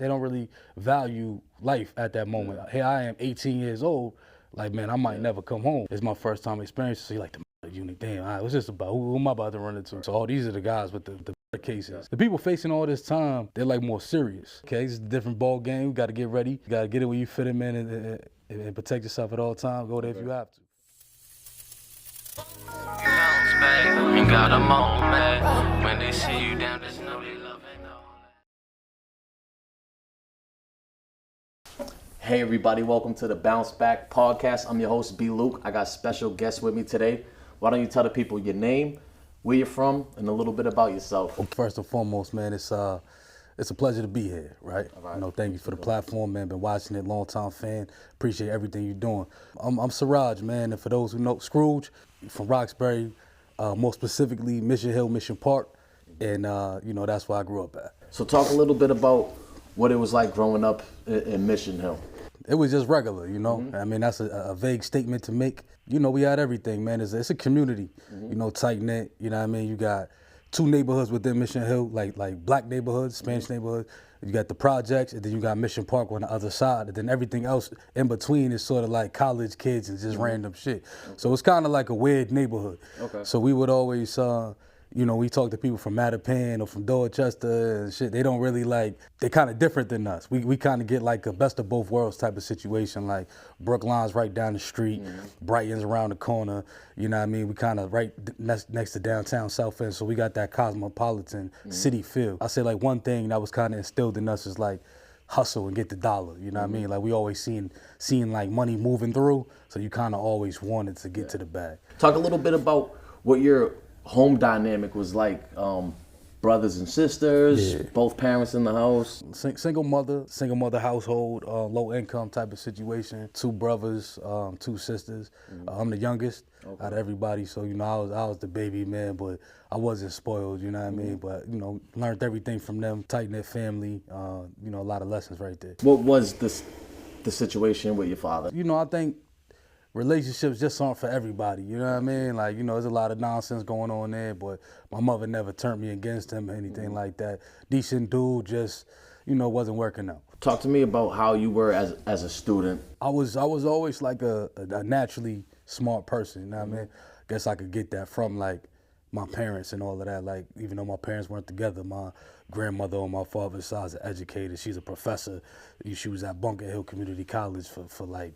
They don't really value life at that moment. Here I am, 18 years old, like, man, I might never come home. It's my first time experience, so you like the unit, damn, all right, what's this about? Who am I about to run into? So these are the guys with the cases. The people facing all this time, they're like more serious. Okay, it's a different ball game. You got to get ready. You got to get it where you fit them in and protect yourself at all times. Go there if you have to. You got 'em all, man. When they see you down, just know they love it. Hey everybody, welcome to the Bounce Back Podcast. I'm your host, B. Luke. I got special guests with me today. Why don't you tell the people your name, where you're from, and a little bit about yourself? Well, first and foremost, man, it's a pleasure to be here, right? Thank you for the platform, man. Been watching it, long time fan. Appreciate everything you're doing. I'm Siraj, man, and for those who know, Scrooge from Roxbury, more specifically Mission Hill, Mission Park, and that's where I grew up at. So talk a little bit about what it was like growing up in Mission Hill. It was just regular, I mean, that's a vague statement to make. We had everything, man. It's a community, tight knit. You know what I mean? You got two neighborhoods within Mission Hill, like black neighborhoods, Spanish neighborhoods. You got the projects, and then you got Mission Park on the other side, and then everything else in between is sort of like college kids and just random shit. So it's kind of like a weird neighborhood. Okay. So we would always, we talk to people from Mattapan or from Dorchester and shit. They don't really they're kind of different than us. We kind of get like a best of both worlds type of situation. Like Brookline's right down the street, Brighton's around the corner. You know what I mean? We kind of right next to downtown South End. So we got that cosmopolitan city feel. I say like one thing that was kind of instilled in us is like hustle and get the dollar. You know what I mean? Like we always seen like money moving through. So you kind of always wanted to get to the bag. Talk a little bit about what your home dynamic was like, brothers and sisters, both parents in the house. Single mother household, low income type of situation. Two brothers, two sisters. I'm the youngest out of everybody, so I was the baby man, but I wasn't spoiled. You know what I mean? But learned everything from them. Tight knit family. A lot of lessons right there. What was the situation with your father? I think relationships just aren't for everybody, you know what I mean? Like, there's a lot of nonsense going on there, but my mother never turned me against him or anything like that. Decent dude, just, wasn't working out. Talk to me about how you were as a student. I was always like a naturally smart person, you know what I mean? Guess I could get that from like my parents and all of that. Like, even though my parents weren't together, my grandmother on my father's side is an educator. She's a professor. She was at Bunker Hill Community College for like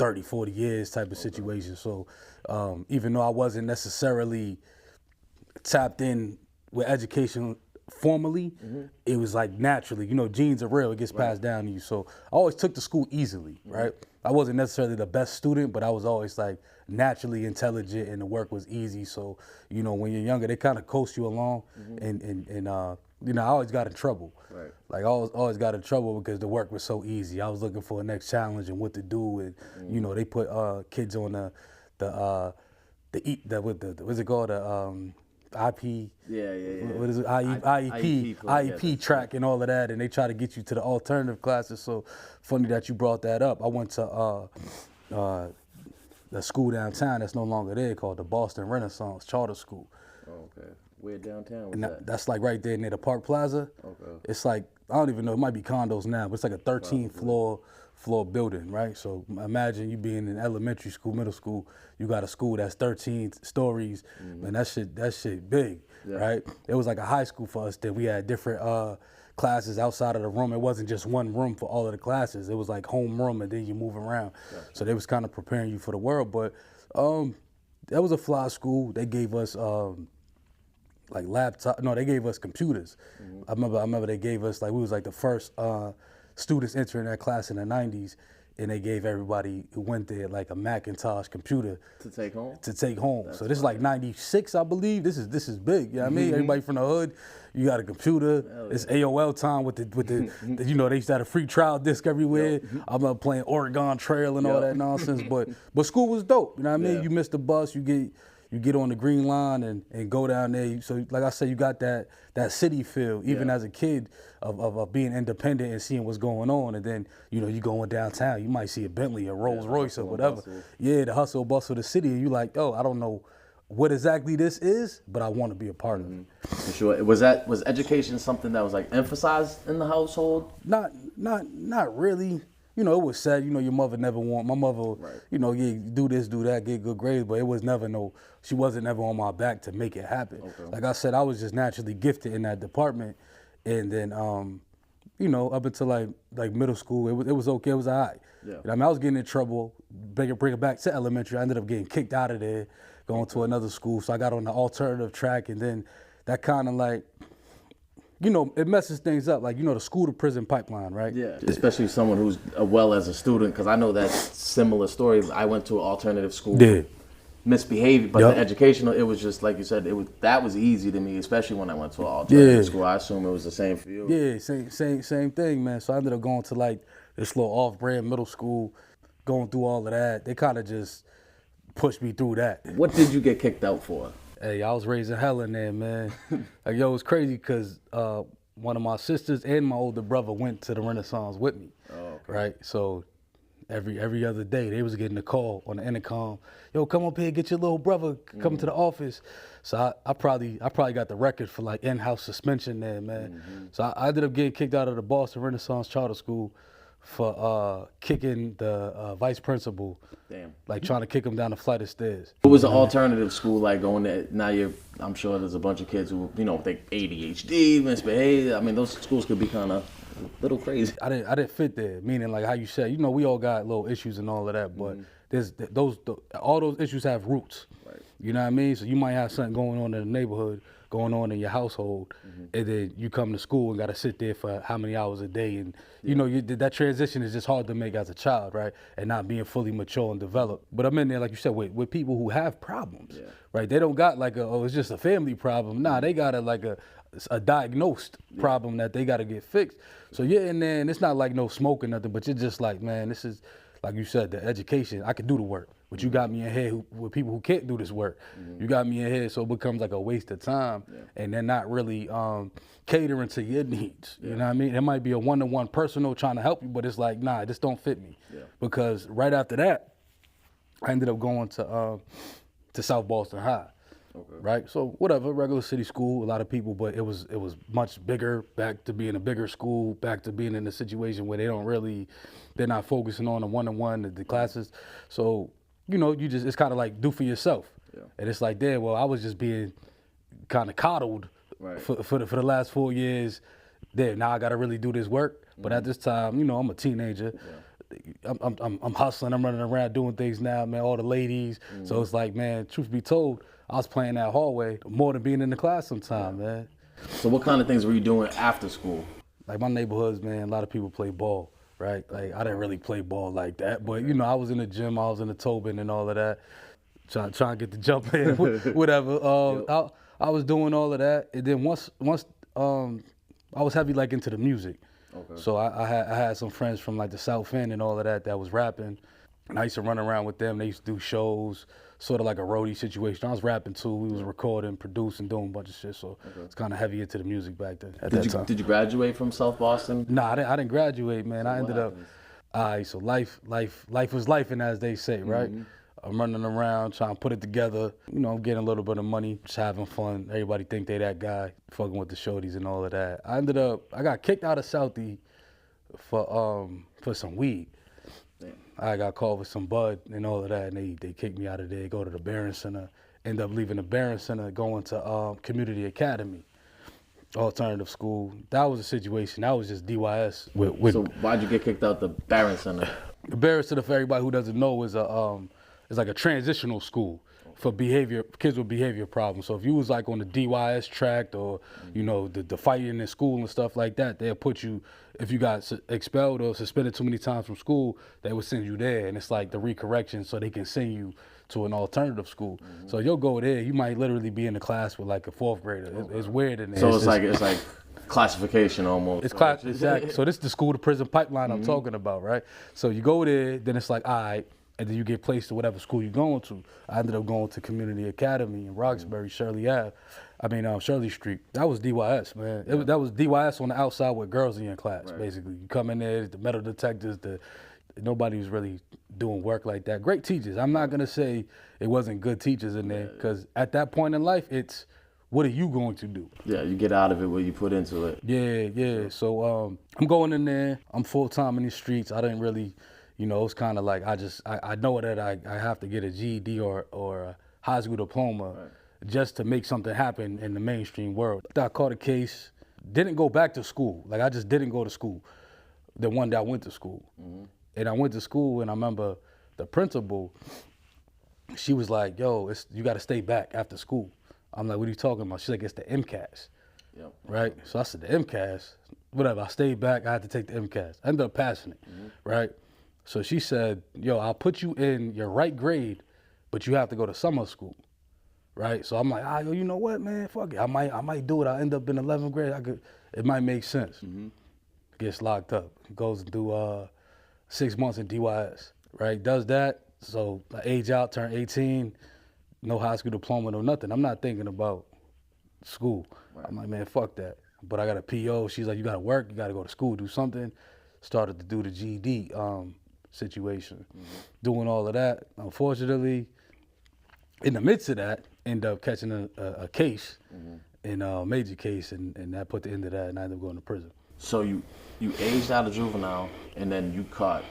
30, 40 years type of situation. So even though I wasn't necessarily tapped in with education formally, it was like naturally, genes are real, it gets passed down to you. So I always took to school easily, right? I wasn't necessarily the best student, but I was always like naturally intelligent and the work was easy. So, when you're younger, they kind of coast you along and I always got in trouble. Right. Like I always got in trouble because the work was so easy. I was looking for a next challenge and what to do, and they put kids on what's it called, the IP. What is it? IEP track and all of that, and they try to get you to the alternative classes. So funny that you brought that up. I went to the school downtown that's no longer there called the Boston Renaissance Charter School. Oh, okay. Where downtown was that? That's like right there near the Park Plaza. Okay. It's like, I don't even know, it might be condos now, but it's like a 13 floor building, right? So imagine you being in elementary school, middle school, you got a school that's 13 stories, man, that shit big, right? It was like a high school for us then. We had different classes outside of the room. It wasn't just one room for all of the classes. It was like home room and then you move around. Gotcha. So they was kind of preparing you for the world, but that was a fly school. They gave us they gave us computers. I remember they gave us, we was like the first students entering that class in the 90s, and they gave everybody who went there like a Macintosh computer to take home. That's so this is like 96, I believe. This is big. You know what I mean? Everybody from the hood, you got a computer. It's AOL time with the they used to have a free trial disc everywhere. I'm up playing Oregon Trail and all that nonsense. But school was dope. You know what I mean? You miss the bus, you get on the green line and go down there. So like I said, you got that city feel, even as a kid, of being independent and seeing what's going on. And then, you going downtown, you might see a Bentley, a Rolls Royce or whatever. Bustle. Yeah, the hustle bustle of the city. And you like, oh, I don't know what exactly this is, but I want to be a part of it. For sure. Was education something that was like emphasized in the household? Not really. You know, it was said, you know, your mother never want, my mother, you know, yeah, do this, do that, get good grades, but it was never she wasn't never on my back to make it happen. Okay. Like I said, I was just naturally gifted in that department. And then, you know, up until like middle school, it was okay, it was all right. Yeah. I mean, I was getting in trouble, bring it back to elementary. I ended up getting kicked out of there, going to another school. So I got on the alternative track, and then that kind of like, you know, it messes things up. Like, you know, the school to prison pipeline, right? Yeah, especially someone who's well as a student, because I know that similar story. I went to an alternative school. Yeah. Misbehaved, but the educational, it was just like you said, that was easy to me, especially when I went to an alternative school. I assume it was the same for you. Yeah, same thing, man. So I ended up going to like this little off-brand middle school, going through all of that. They kind of just pushed me through that. What did you get kicked out for? Hey, I was raising hell in there, man. Like, yo, it was crazy because one of my sisters and my older brother went to the Renaissance with me, right? So every other day they was getting a call on the intercom, yo, come up here, get your little brother, come to the office. So I probably got the record for like in-house suspension there, man. So I ended up getting kicked out of the Boston Renaissance Charter School for kicking the vice principal. Damn. Like trying to kick him down a flight of stairs. What was the alternative school like going there? Now I'm sure there's a bunch of kids who, you know, think ADHD, misbehave. I mean, those schools could be kind of a little crazy. I didn't fit there, meaning like how you said, you know, we all got little issues and all of that, but all those issues have roots. Right. You know what I mean? So you might have something going on in the neighborhood, going on in your household, and then you come to school and got to sit there for how many hours a day, and you know that transition is just hard to make as a child, right? And not being fully mature and developed. But I'm in there, like you said, with people who have problems, right? They don't got like it's just a family problem. Nah, they got a diagnosed problem that they got to get fixed. So you're in there, and it's not like no smoke or nothing, but you're just like, man, this is, like you said, the education. I could do the work, but you got me in here with people who can't do this work. You got me in here, so it becomes like a waste of time, and they're not really catering to your needs. You know what I mean? It might be a one-to-one personal trying to help you, but it's like, nah, this don't fit me. Because right after that, I ended up going to South Boston High. Okay. Right, so whatever, regular city school, a lot of people, but it was much bigger, back to being a bigger school, back to being in a situation where they're not focusing on the one-to-one, the classes. So, you know, it's kind of like do for yourself. And it's like, damn, well, I was just being kind of coddled for the last 4 years. There, now I got to really do this work. But at this time, you know, I'm a teenager. I'm hustling, I'm running around doing things now, man, all the ladies. So it's like, man, truth be told, I was playing that hallway more than being in the class sometime, man. So what kind of things were you doing after school? Like my neighborhoods, man, a lot of people play ball, right? Like I didn't really play ball like that, but you know, I was in the gym, I was in the Tobin and all of that, trying to get the jump in, whatever. I was doing all of that, and then once I was heavy like into the music. Okay. So I had some friends from like the South End and all of that was rapping, and I used to run around with them. They used to do shows, sort of like a roadie situation. I was rapping too. We was recording, producing, doing a bunch of shit. So it's kind of heavy into the music back then. Did you graduate from South Boston? Nah, I didn't graduate, man. So I ended up. So life was lifing, as they say, right? I'm running around trying to put it together. You know, I'm getting a little bit of money, just having fun. Everybody think they that guy, fucking with the shorties and all of that. I got kicked out of Southie for some weed. Damn. I got called with some bud and all of that, and they kicked me out of there, go to the Barron Center, end up leaving the Barron Center, going to Community Academy, alternative school. That was a situation, that was just DYS. So why'd you get kicked out the Barron Center? The Barron Center, for everybody who doesn't know, is it's like a transitional school for kids with behavior problems. So if you was like on the DYS tract or, you know, the fighting in school and stuff like that, they'll put you, if you got expelled or suspended too many times from school, they would send you there. And it's like the recorrection, so they can send you to an alternative school. So you'll go there, you might literally be in the class with like a fourth grader. It's weird in there. So it's like classification almost. It's class, exactly. So this is the school to prison pipeline I'm talking about, right? So you go there, then it's like, all right, and then you get placed to whatever school you're going to. I ended up going to Community Academy in Roxbury, Shirley Street. That was DYS, man. That was DYS on the outside with girls in your class, basically. You come in there, the metal detectors, nobody was really doing work like that. Great teachers. I'm not gonna say it wasn't good teachers in there, because at that point in life, it's what are you going to do? Yeah, you get out of it what you put into it. Yeah. So I'm going in there. I'm full time in these streets. I didn't really, it was kind of like I know that I have to get a GED or a high school diploma just to make something happen in the mainstream world. I caught a case. Didn't go back to school. Like I just didn't go to school. The one day I went to school, and I went to school, and I remember the principal. She was like, "Yo, you got to stay back after school." I'm like, "What are you talking about?" She's like, "It's the MCAS." Yep. Right? So I said, "The MCAS?" Whatever. I stayed back. I had to take the MCAS. I ended up passing it, right? So she said, "Yo, I'll put you in your right grade, but you have to go to summer school." Right? So I'm like, yo, you know what, man? Fuck it. I might do it. I end up in 11th grade. It might make sense. Gets locked up. Goes and do 6 months in DYS. Right? Does that. So I age out, turn 18, no high school diploma, no nothing. I'm not thinking about school. Right. I'm like, man, fuck that. But I got a PO. She's like, you got to work. You got to go to school, do something. Started to do the GED situation. Doing all of that. Unfortunately, in the midst of that, end up catching a case, in a major case, and that put the end of that, and I ended up going to prison. So you aged out of juvenile, and then you caught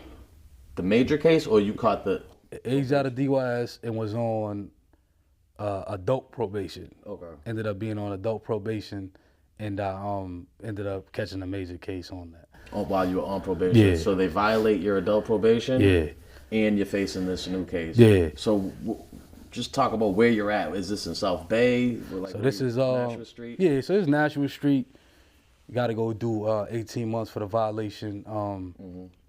the major case, or you caught the... Aged out of DYS and was on adult probation. Okay. Ended up being on adult probation, and I ended up catching a major case on that. Oh, while you were on probation? Yeah. So they violate your adult probation? Yeah. And you're facing this new case? Yeah. So... just talk about where you're at. Is this in South Bay? So this is Nashua Street? Yeah, so it's Nashua Street. You got to go do 18 months for the violation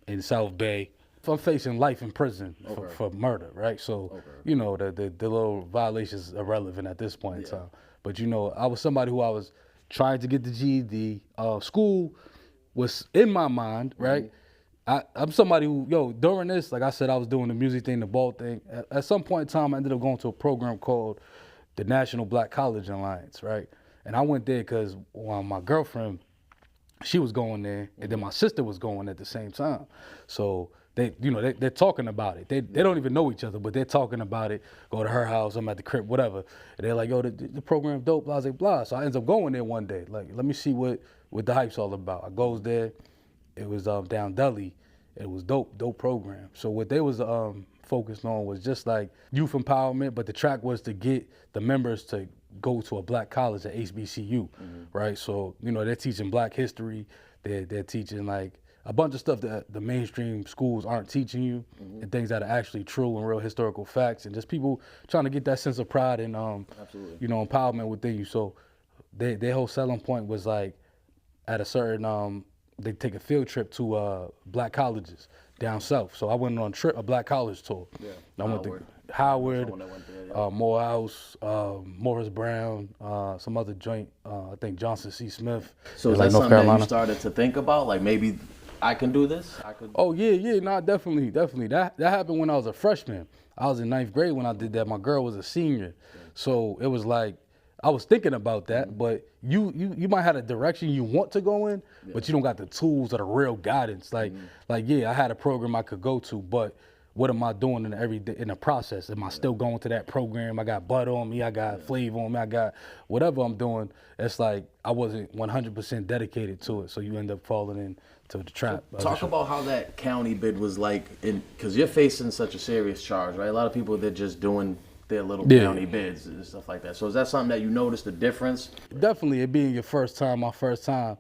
in South Bay. I'm facing life in prison for murder, right? So, the little violations are irrelevant at this point in time. But, I was somebody who I was trying to get the GED. School was in my mind, right? I'm somebody who, during this, like I said, I was doing the music thing, the ball thing. At some point in time, I ended up going to a program called the National Black College Alliance, right? And I went there because my girlfriend, she was going there, and then my sister was going at the same time. So they're talking about it. They don't even know each other, but they're talking about it. Go to her house, I'm at the crib, whatever. And they're like, yo, the program dope, blah, blah, blah. So I ended up going there one day. Like, let me see what the hype's all about. I goes there. It was down Deli. It was dope program. So what they was focused on was just like youth empowerment, but the track was to get the members to go to a black college at HBCU, right? So, they're teaching black history. They're teaching like a bunch of stuff that the mainstream schools aren't teaching you, and things that are actually true and real historical facts, and just people trying to get that sense of pride and, empowerment within you. So their whole selling point was like at a certain, they take a field trip to black colleges down south. So I went on a black college tour. Yeah. I went to Howard, Morehouse, Morris Brown, some other joint, I think Johnson C. Smith. So is that something that you started to think about? Like maybe I can do this? Oh yeah, no, definitely. That happened when I was a freshman. I was in 9th grade when I did that. My girl was a senior. So it was like, I was thinking about that, but you might have a direction you want to go in, but you don't got the tools or the real guidance. Like I had a program I could go to, but what am I doing in the process? Am I still going to that program? I got butter on me, I got flavor on me, I got whatever I'm doing. It's like I wasn't 100% dedicated to it, so you end up falling into the trap. So talk about how that county bid was like, because you're facing such a serious charge, right? A lot of people, they're just doing their little county bids and stuff like that. So is that something that you noticed the difference? Definitely, it being your first time, my first time,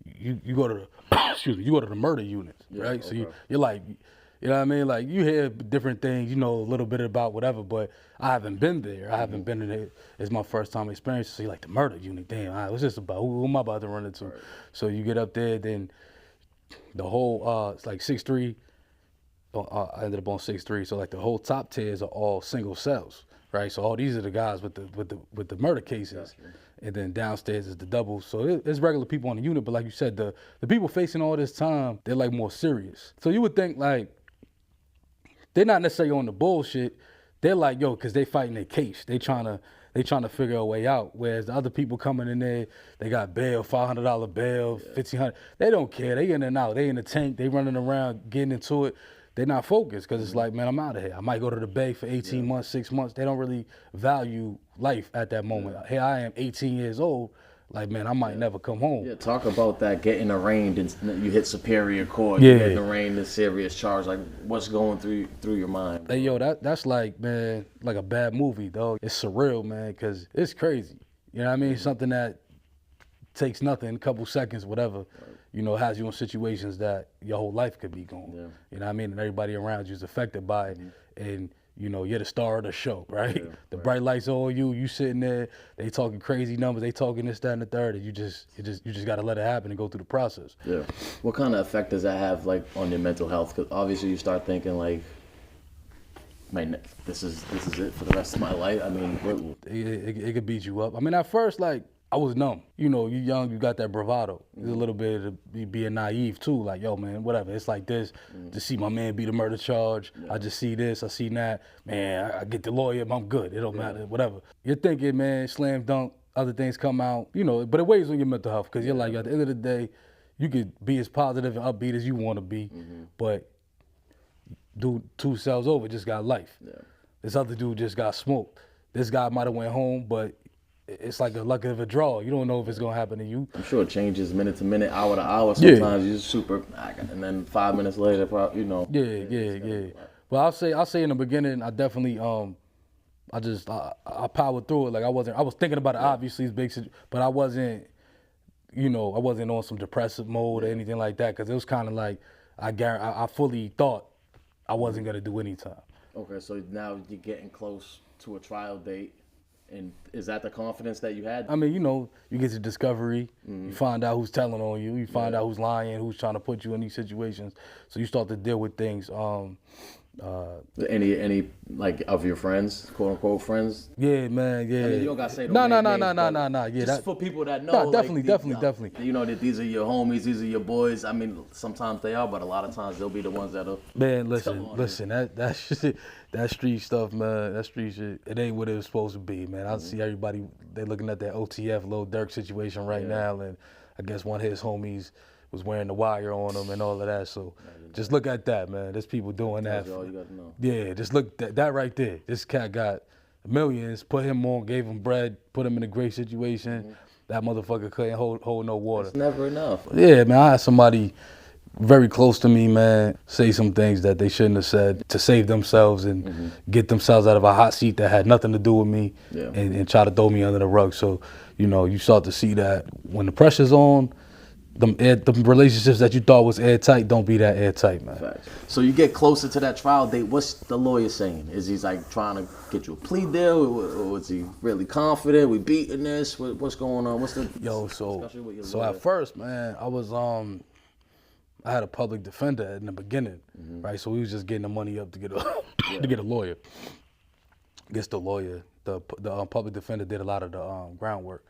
you go to the you go to the murder units, right? Okay. So you're like, you know what I mean? Like you hear different things, a little bit about whatever, but I haven't been there. I haven't been in it. It's my first time experience. So you're like the murder unit, damn, what's this about? Who am I about to run into? Right. So you get up there, then the whole it's like 6'3". I ended up on 6'3", so like the whole top tiers are all single cells, right? So all these are the guys with the murder cases, and then downstairs is the doubles. So it's regular people on the unit, but like you said, the people facing all this time, they're like more serious. So you would think like they're not necessarily on the bullshit. They're like, yo, because they fighting their case. They trying to figure a way out. Whereas the other people coming in there, they got bail, $500 bail, $1,500. They don't care. They in and out. They in the tank. They running around, getting into it. they're not focused because it's like, man, I'm out of here. I might go to the Bay for 18 months, 6 months. They don't really value life at that moment. Here I am, 18 years old. Like, man, I might never come home. Yeah, talk about that, getting arraigned and you hit superior court. You getting arraigned in serious charge. Like, what's going through your mind? Hey, yo, that's like, man, like a bad movie, dog. It's surreal, man, because it's crazy. You know what I mean? Something that takes nothing, a couple seconds, whatever, you know, has you in situations that your whole life could be gone. Yeah. You know what I mean? And everybody around you is affected by it. And, you know, you're the star of the show, right? Yeah, the bright lights on you sitting there, they talking crazy numbers, they talking this, that, and the third, and you just got to let it happen and go through the process. Yeah. What kind of effect does that have, like, on your mental health? Because obviously you start thinking, like, man, this is it for the rest of my life. I mean, it could beat you up. I mean, at first, like, I was numb. You know, you young, you got that bravado. There's a little bit of being naive too. Like, yo, man, whatever. It's like this. To see my man beat a murder charge. I just see this, I see that. Man, I get the lawyer, I'm good. It don't matter, whatever. You're thinking, man, slam dunk, other things come out. You know, but it weighs on your mental health because you're like, at the end of the day, you could be as positive and upbeat as you want to be, but dude 2 cells over just got life. This other dude just got smoked. This guy might have went home, but it's like a luck of a draw. You don't know if it's gonna happen to you. I'm sure it changes minute to minute, hour to hour. Sometimes you're super, and then 5 minutes later, you know. Yeah. But I'll say in the beginning, I definitely I powered through it. Like I was thinking about it. Obviously, it's big, but I wasn't on some depressive mode or anything like that. Because it was kind of like I fully thought I wasn't gonna do any time. Okay, so now you're getting close to a trial date. And is that the confidence that you had? I mean, you know, you get to discovery. You find out who's telling on you. You find out who's lying, who's trying to put you in these situations. So you start to deal with things. Any like of your friends, quote unquote friends? Yeah, man. Yeah. I mean, you don't gotta say no. Yeah, just for people that know. No, definitely. You know that these are your homies, these are your boys. I mean, sometimes they are, but a lot of times they'll be the ones that'll. Man, listen. That shit, that street stuff, man. That street shit, it ain't what it was supposed to be, man. I see everybody. They looking at that OTF Lil Durk situation right now, and I guess one of his homies was wearing the wire on him and all of that. So just look at that, man. There's people doing that. That's all you got to know. Yeah, just look at that right there. This cat got millions, put him on, gave him bread, put him in a great situation. That motherfucker couldn't hold no water. It's never enough. Yeah, man, I had somebody very close to me, man, say some things that they shouldn't have said to save themselves and get themselves out of a hot seat that had nothing to do with me and try to throw me under the rug. So, you know, you start to see that when the pressure's on, the relationships that you thought was airtight don't be that airtight, man. Facts. So you get closer to that trial date. What's the lawyer saying? Is he like trying to get you a plea deal, or is he really confident? We beating this? What's going on? What's the so at first, man, I was I had a public defender in the beginning, right? So we was just getting the money up to get a lawyer. Gets the lawyer. The public defender did a lot of the groundwork.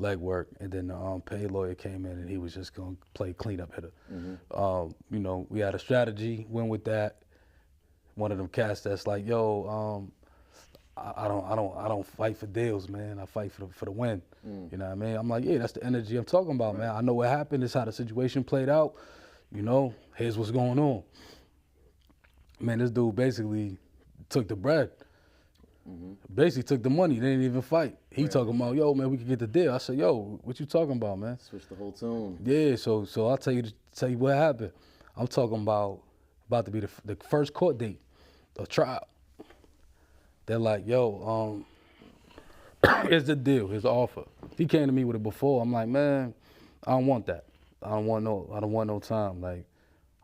Legwork, and then the paid lawyer came in and he was just gonna play cleanup hitter. You know, we had a strategy, went with that. One of them cats that's like, yo, I don't fight for deals, man. I fight for the win. You know what I mean? I'm like, yeah, that's the energy I'm talking about, man. I know what happened. This is how the situation played out. You know, here's what's going on. Man, this dude basically took the bread. Basically took the money, they didn't even fight. He talking about, yo, man, we can get the deal. I said, yo, what you talking about, man? Switch the whole tune. Yeah, so I'll tell you what happened. I'm talking about to be the first court date, the trial. They're like, yo, here's the deal, here's the offer. He came to me with it before. I'm like, man, I don't want that. I don't want no time. Like,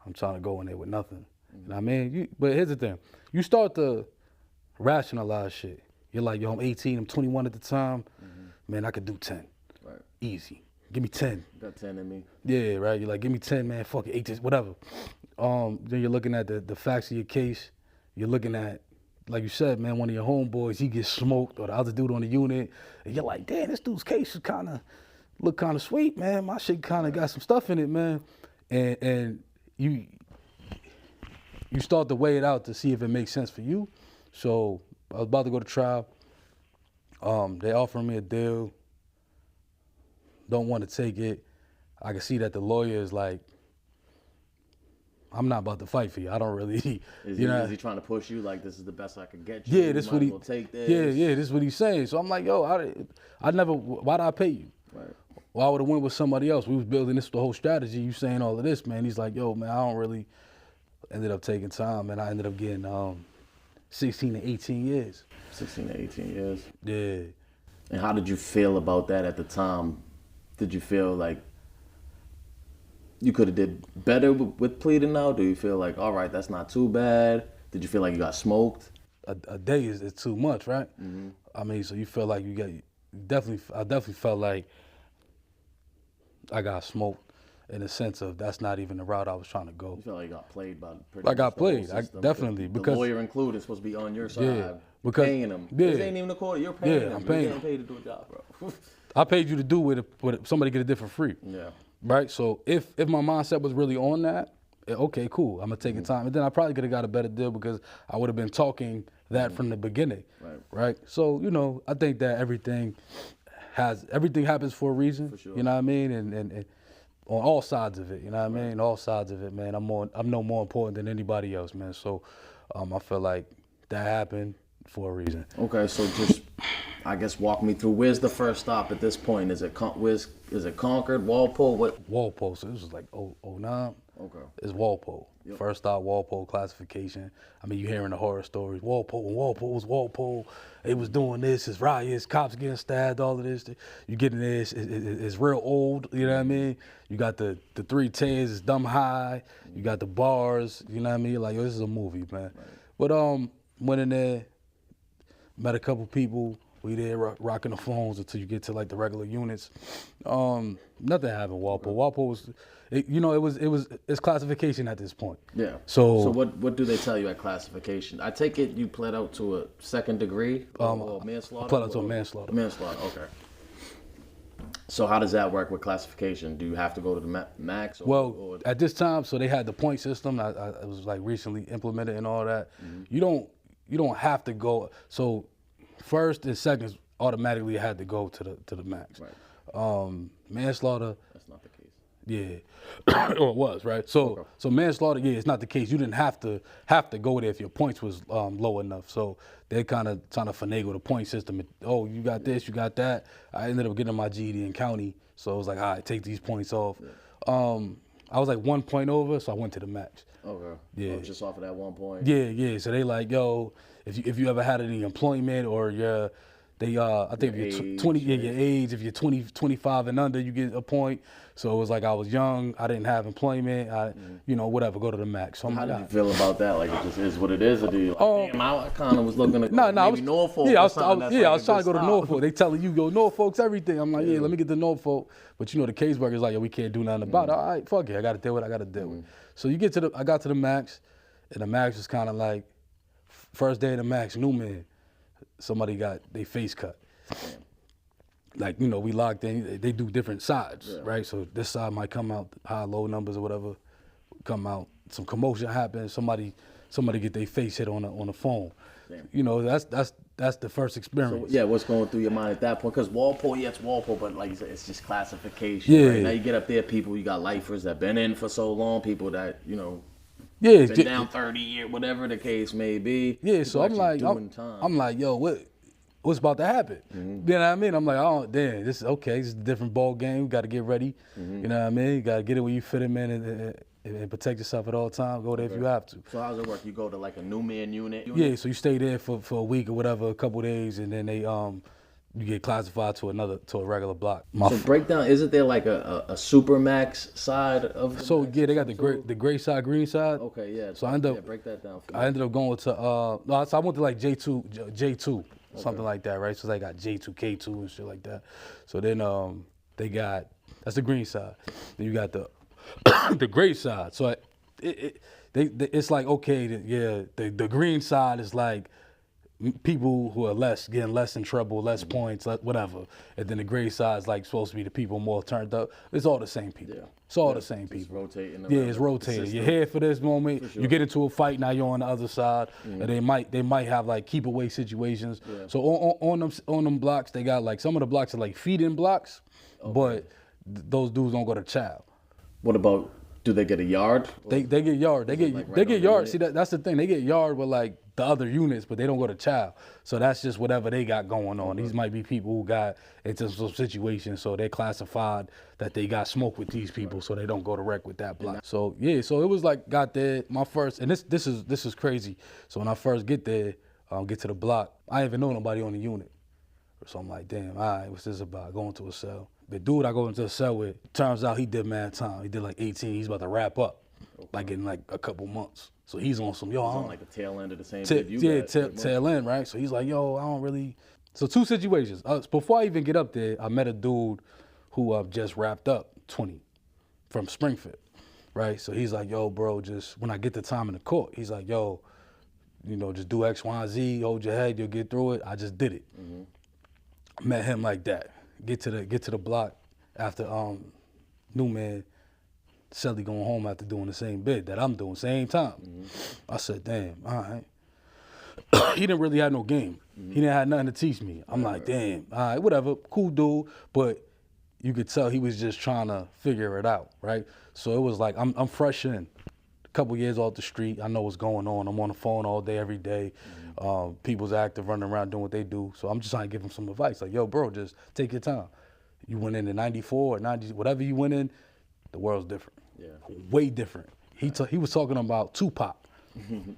I'm trying to go in there with nothing. You know what I mean? But here's the thing. You start to rationalize shit. You're like, yo, I'm 18, I'm 21 at the time. Man, I could do 10. Right. Easy. Give me 10. You got 10 in me. Yeah, right. You're like, give me 10, man. Fuck it, 8, whatever. Then you're looking at the facts of your case. You're looking at, like you said, man, one of your homeboys, he gets smoked, or the other dude on the unit. And you're like, damn, this dude's case is look kind of sweet, man. My shit kind of got some stuff in it, man. And you start to weigh it out to see if it makes sense for you. So I was about to go to trial. They offered me a deal. Don't want to take it. I can see that the lawyer is like, I'm not about to fight for you. I don't really, Is he trying to push you like this is the best I could get you? Yeah, this you what he. take this. Yeah, this is what he's saying. So I'm like, yo, I never. Why'd I pay you? Right. Well, I would have went with somebody else. We was building this the whole strategy. You saying all of this, man. He's like, yo, man, I don't really. Ended up taking time, and I ended up getting 16 to 18 years. 16 to 18 years. Yeah. And how did you feel about that at the time? Did you feel like you could have did better with pleading now? Do you feel like, all right, that's not too bad? Did you feel like you got smoked? A day is too much, right? Mm-hmm. I mean, so you feel like I definitely felt like I got smoked in the sense of that's not even the route I was trying to go. You feel like you got played by I got played, definitely. Because the lawyer included is supposed to be on your side. Yeah, because paying them. Yeah. This ain't even a quarter. You're paying them. I'm paying You're getting paid to do a job, bro. I paid you to do with somebody get a different free. Yeah. Right? So if my mindset was really on that, okay, cool, I'm gonna take time. And then I probably could have got a better deal because I would have been talking that from the beginning. Right? So, I think that everything happens for a reason. For sure. You know what I mean? And on all sides of it, you know what I mean? All sides of it, man. I'm no more important than anybody else, man. So I feel like that happened for a reason. Okay, so just I guess walk me through. Where's the first stop at this point? Is it Concord, Walpole? What? Walpole. So this was like 09. Okay. It's Walpole. Yep. First stop, Walpole classification. I mean, you hearing the horror stories. Walpole. They was doing this. It's riots. Cops getting stabbed. All of this. You getting this. It's real old. You know what I mean? You got the 310s. It's dumb high. You got the bars. You know what I mean? Like, yo, this is a movie, man. Right. But went in there, met a couple people. We there rocking the phones until you get to like the regular units. Nothing happened. Walpole. Walpole was, it's classification at this point. Yeah. So what do they tell you at classification? I take it you pled out to a second degree or manslaughter. I pled out to a manslaughter. Manslaughter. Okay. So how does that work with classification? Do you have to go to the max? Or at this time, so they had the point system. It was like recently implemented and all that. Mm-hmm. You don't have to go. So first and seconds automatically had to go to the max. Right. Manslaughter. That's not the case. Yeah. Or it was, right? So so manslaughter, it's not the case. You didn't have to go there if your points was low enough. So they're kind of trying to finagle the point system. Oh, you got this, you got that. I ended up getting my GED in county, so it was like, all right, take these points off. Yeah. I was like 1 point over, so I went to the max. Okay. Yeah. Oh, just off of that 1 point. Yeah. So they like, yo, if you ever had any employment or I think if you're 20, your age, if you're 20, 25 and under, you get a point. So it was like I was young, I didn't have employment, whatever, go to the max. So how did you feel about that? Like it just is what it is, or do you like, damn, I kind of was looking at Norfolk. I was trying to go to Norfolk. They telling you, go Norfolk's everything. I'm like, let me get to Norfolk. But the caseworker's like, we can't do nothing about it. All right, fuck it, I got to deal with what I got to deal with. So I got to the max, and the max was kind of like, first day of the max, new man. Somebody got their face cut. Damn. Like, we locked in. They do different sides, right? So this side might come out high, low numbers or whatever, come out. Some commotion happens. Somebody get their face hit on the phone. Damn. That's the first experience. So, what's going through your mind at that point? Because Walpole, it's Walpole, but like you said, it's just classification. Yeah. Right? Now you get up there, people, you got lifers that been in for so long, people that, been down 30 years, whatever the case may be. Yeah, so I'm like, yo, what's about to happen? Mm-hmm. You know what I mean? I'm like, oh, damn, this is a different ball game. You got to get ready. Mm-hmm. You know what I mean? You got to get it where you fit them in and protect yourself at all times. Go there if you have to. So how does it work? You go to like a new man unit? Yeah, so you stay there for a week or whatever, a couple of days, and then they you get classified to a regular block. So breakdown, isn't there like a supermax side of the So they got the gray side, green side. Okay, yeah. So I ended up break that down for me. I ended up going to so I went to like J2, something like that, right? So they got J2, K2 and shit like that. So then they got, that's the green side. Then you got the the gray side. So it's like, okay, the green side is like people who are getting less in trouble, less points, whatever. And then the gray side is like supposed to be the people more turned up. It's all the same people. Yeah. It's all the same people. Rotating. It's rotating. You're here for this moment. Sure. You get into a fight, now you're on the other side. Mm-hmm. And they might have like keep away situations. Yeah. So on them blocks, they got like, some of the blocks are like feed-in blocks, but those dudes don't go to child. What about Do they get a yard? They get yard. They get like right they on get the yard. unit? See that's the thing. They get yard with like the other units, but they don't go to child. So that's just whatever they got going on. These might be people who got into some situations, so they're classified that they got smoke with these people, so they don't go to rec with that block. So yeah, so it was like got there. My first, and this is crazy. So when I first get there, get to the block, I didn't even know nobody on the unit. So I'm like, damn, all right, what's this about? Going to a cell. The dude I go into a cell with, turns out he did mad time. He did like 18. He's about to wrap up, like in like a couple months. So he's on some, yo, He's I on don't like the tail end of the same Ta- bid you yeah, got. tail end, right? So he's like, yo, I don't really. So two situations. Before I even get up there, I met a dude who just wrapped up 20 from Springfield, right? So he's like, yo, bro, just when I get the time in the court, he's like, yo, you know, just do X, Y, and Z, hold your head, you'll get through it. I just did it. Met him like that. Get to the block after Newman, Shelly going home after doing the same bid that I'm doing, same time. I said, damn, all right. He didn't really have no game. He didn't have nothing to teach me. I'm like, damn, all right, whatever, cool dude. But you could tell he was just trying to figure it out, right? So it was like, I'm fresh in. A couple years off the street, I know what's going on. I'm on the phone all day, every day. People's active, running around doing what they do. So I'm just trying to give him some advice. Like, yo, bro, just take your time. You went in 94 or 90, whatever you went in, the world's different. Yeah. Way different. He was talking about Tupac.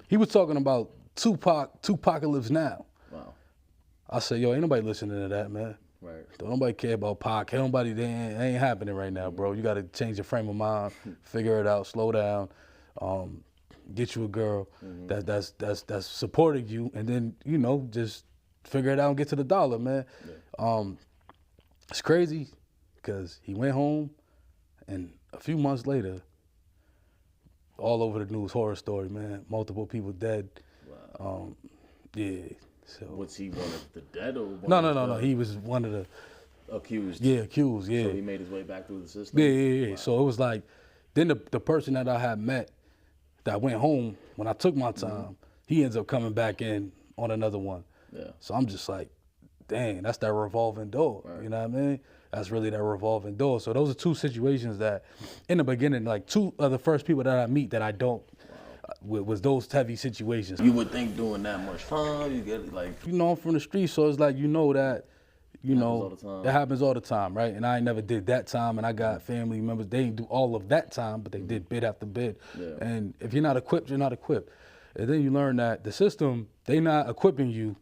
He was talking about Tupacalypse Now. Wow. I said, yo, ain't nobody listening to that, man. Right. Don't nobody care about Pac. Nobody, they ain't happening right now, bro. You got to change your frame of mind, figure it out, slow down, get you a girl that's supporting you, and then, you know, just figure it out and get to the dollar, man. Yeah. It's crazy because he went home, and a few months later, all over the news, horror story, man. Multiple people dead. Wow. Yeah. So. Was he one of the dead or one No. He was one of the accused. Yeah, accused. Yeah. So he made his way back through the system. Yeah. Wow. So it was like, then the person that I had met, that went home when I took my time, he ends up coming back in on another one. Yeah. So I'm just like, dang, that's that revolving door. Right. You know what I mean? That's really that revolving door. So those are two situations that, in the beginning, like two of the first people that I meet that I don't, was those heavy situations. You would think doing that much time, you get like... You know, I'm from the street, so it's like, you know that, you know, it happens all the time, right? And I ain't never did that time, and I got family members, they didn't do all of that time, but they did bid after bid. Yeah. And if you're not equipped, you're not equipped. And then you learn that the system, they not equipping you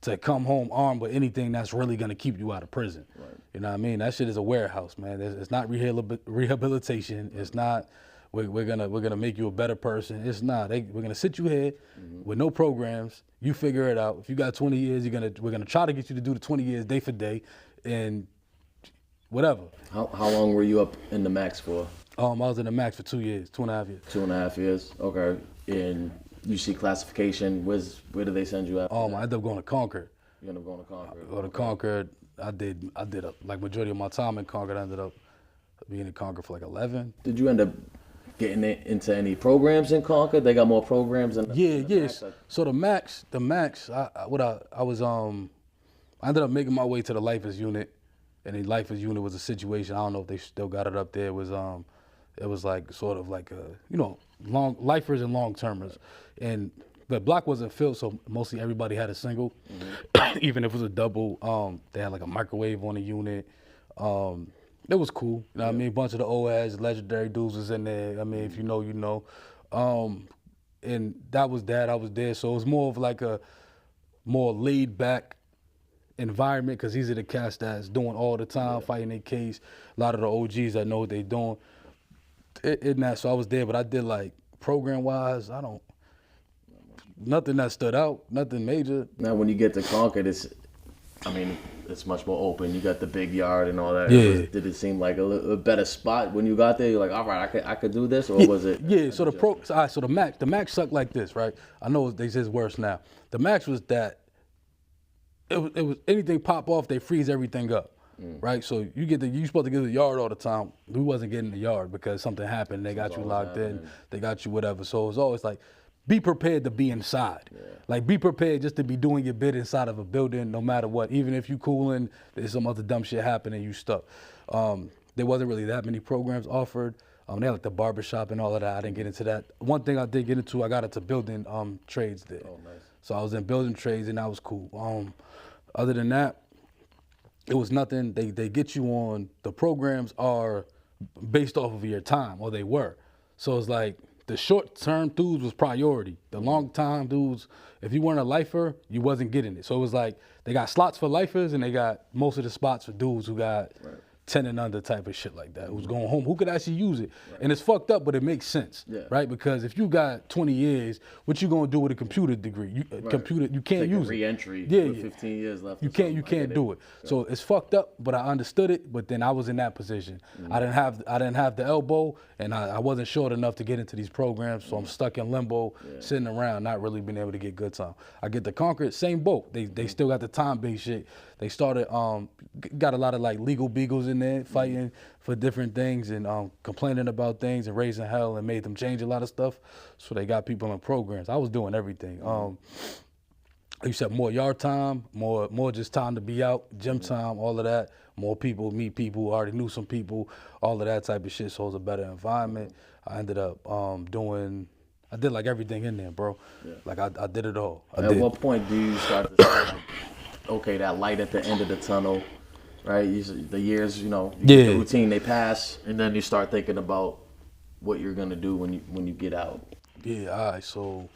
to come home armed with anything that's really gonna keep you out of prison. Right. You know what I mean? That shit is a warehouse, man. It's not rehabilitation. It's not, we're gonna make you a better person. It's not. We're gonna sit you here with no programs. You figure it out. If you got 20 years, we're gonna try to get you to do the 20 years day for day, and whatever. How long were you up in the max for? I was in the max for 2 years, 2.5 years. 2.5 years. Okay. And you see classification. Where do they send you after? I ended up going to Concord. You ended up going to Concord. Go to Concord. I did like majority of my time in Concord. I ended up being in Concord for like 11. Did you end up getting into any programs in Concord? They got more programs than Yes. So the max. I ended up making my way to the lifers unit, and the lifers unit was a situation. I don't know if they still got it up there. It was like sort of like long lifers and long termers, and the block wasn't filled, so mostly everybody had a single. Even if it was a double, they had like a microwave on the unit. It was cool. You know what I mean? A bunch of the old ass legendary dudes was in there. I mean, if you know, you know. And that was that. I was there. So it was more of like a more laid back environment, because these are the cats that's doing all the time, fighting their case. A lot of the OGs that know what they doing. So I was there, but I did like program wise, nothing that stood out, nothing major. Now when you get to Concord, it's much more open. You got the big yard and all that. Yeah. Did it seem like a better spot when you got there? You're like, all right, I could do this, or was it? Yeah. So the max sucked like this, right? I know they say it's worse now. The max was that it was anything pop off, they freeze everything up. Right, so you supposed to get the yard all the time. We wasn't getting the yard because something happened. They got you locked in. They got you whatever. So it's always like, be prepared to be inside. Yeah. Like, be prepared just to be doing your bid inside of a building, no matter what. Even if you cooling, there's some other dumb shit happening, you stuck. There wasn't really that many programs offered. They had like the barbershop and all of that. I didn't get into that. One thing I did get into, I got into building trades there. Oh, nice. So I was in building trades, and that was cool. Other than that, it was nothing. They get you on, the programs are based off of your time, or they were. So it's like the short-term dudes was priority. The long-time dudes, if you weren't a lifer, you wasn't getting it. So it was like they got slots for lifers, and they got most of the spots for dudes who got 10 and under type of shit like that, who's going home, who could actually use it. And it's fucked up, but it makes sense, right? Because if you got 20 years, what you gonna do with a computer degree? You can't Take use a re-entry it. with 15 years left. You can't do it. So it's fucked up, but I understood it, but then I was in that position. I didn't have the elbow, and I wasn't short enough to get into these programs, so I'm stuck in limbo, sitting around, not really being able to get good time. I get to Concord, same boat. They still got the time-based shit. They started, got a lot of like legal beagles in there fighting for different things and complaining about things and raising hell, and made them change a lot of stuff. So they got people in programs. I was doing everything. You said more yard time, more just time to be out, gym time, all of that. More people, meet people, already knew some people, all of that type of shit. So it was a better environment. I ended up I did like everything in there, bro. Like I did it all. At what point do you start to say, okay, that light at the end of the tunnel, right? The years, the routine, they pass, and then you start thinking about what you're gonna do when you get out. Yeah, all right, so,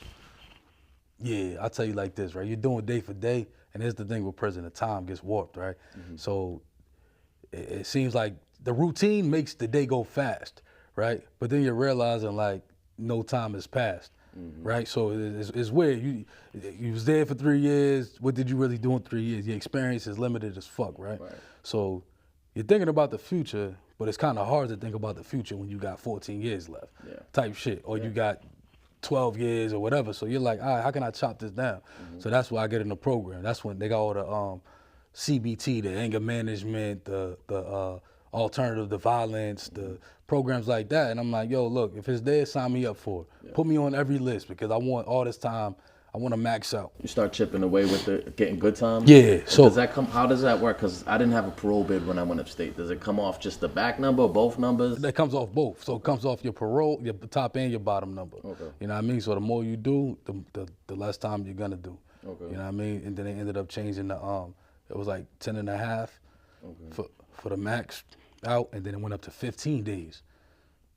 I'll tell you like this, right? You're doing day for day, and here's the thing with prison, the time gets warped, right? So it seems like the routine makes the day go fast, right? But then you're realizing like no time has passed, right? So it's weird. You was there for 3 years. What did you really do in 3 years? Your experience is limited as fuck, right? So you're thinking about the future, but it's kind of hard to think about the future when you got 14 years left, type shit, or you got 12 years or whatever. So you're like, all right, how can I chop this down? So that's why I get in the program. That's when they got all the CBT, the anger management, the alternative to violence, the programs like that. And I'm like, yo, look, if it's there, sign me up for it. Put me on every list, because I want all this time. I want to max out. You start chipping away with getting good time? Yeah. So how does that work? Because I didn't have a parole bid when I went upstate. Does it come off just the back number, both numbers? That comes off both. So it comes off your parole, your top and your bottom number. Okay. You know what I mean? So the more you do, the less time you're gonna do. Okay. You know what I mean? And then they ended up changing the it was like 10 and a half for the max out, and then it went up to 15 days.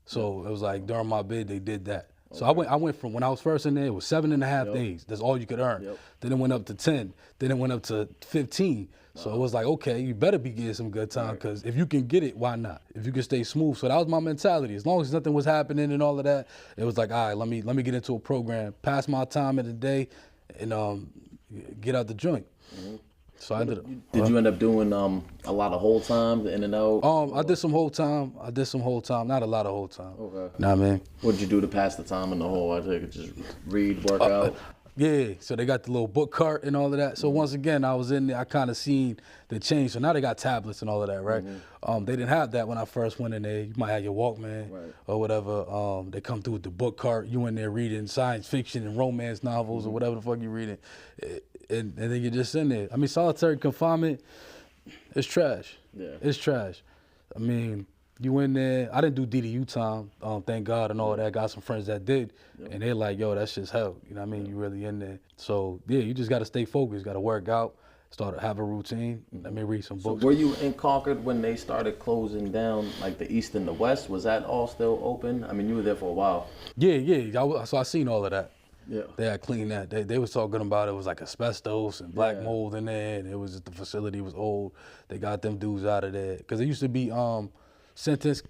So it was like during my bid they did that. So I went from, when I was first in there, it was 7.5 days. That's all you could earn. Then it went up to 10. Then it went up to 15. So it was like, okay, you better be getting some good time, because if you can get it, why not? If you can stay smooth. So that was my mentality. As long as nothing was happening and all of that, it was like, all right, let me get into a program, pass my time of the day, and get out the joint. So I ended up. Did you end up doing a lot of whole time, in and out? I did some whole time. Not a lot of whole time. Okay. Know what I mean? What did you do to pass the time in the hole? I think just read, work out. Yeah. So they got the little book cart and all of that. So once again, I was in there. I kind of seen the change. So now they got tablets and all of that, right? They didn't have that when I first went in there. You might have your Walkman or whatever. They come through with the book cart. You in there reading science fiction and romance novels or whatever the fuck you reading. And then you're just in there. I mean, solitary confinement, it's trash. Yeah. It's trash. I mean, you in there. I didn't do DDU time, thank God, and all that. Got some friends that did, and they're like, yo, that's just hell. You know what I mean? You really in there. So, yeah, you just got to stay focused, got to work out, start to have a routine. Let me read some books. So were you in Concord when they started closing down, like the East and the West? Was that all still open? I mean, you were there for a while. Yeah. So I seen all of that. Yeah. They had cleaned that. They was talking about it was like asbestos and black mold in there, and it was just, the facility was old. They got them dudes out of there, because it used to be sentenced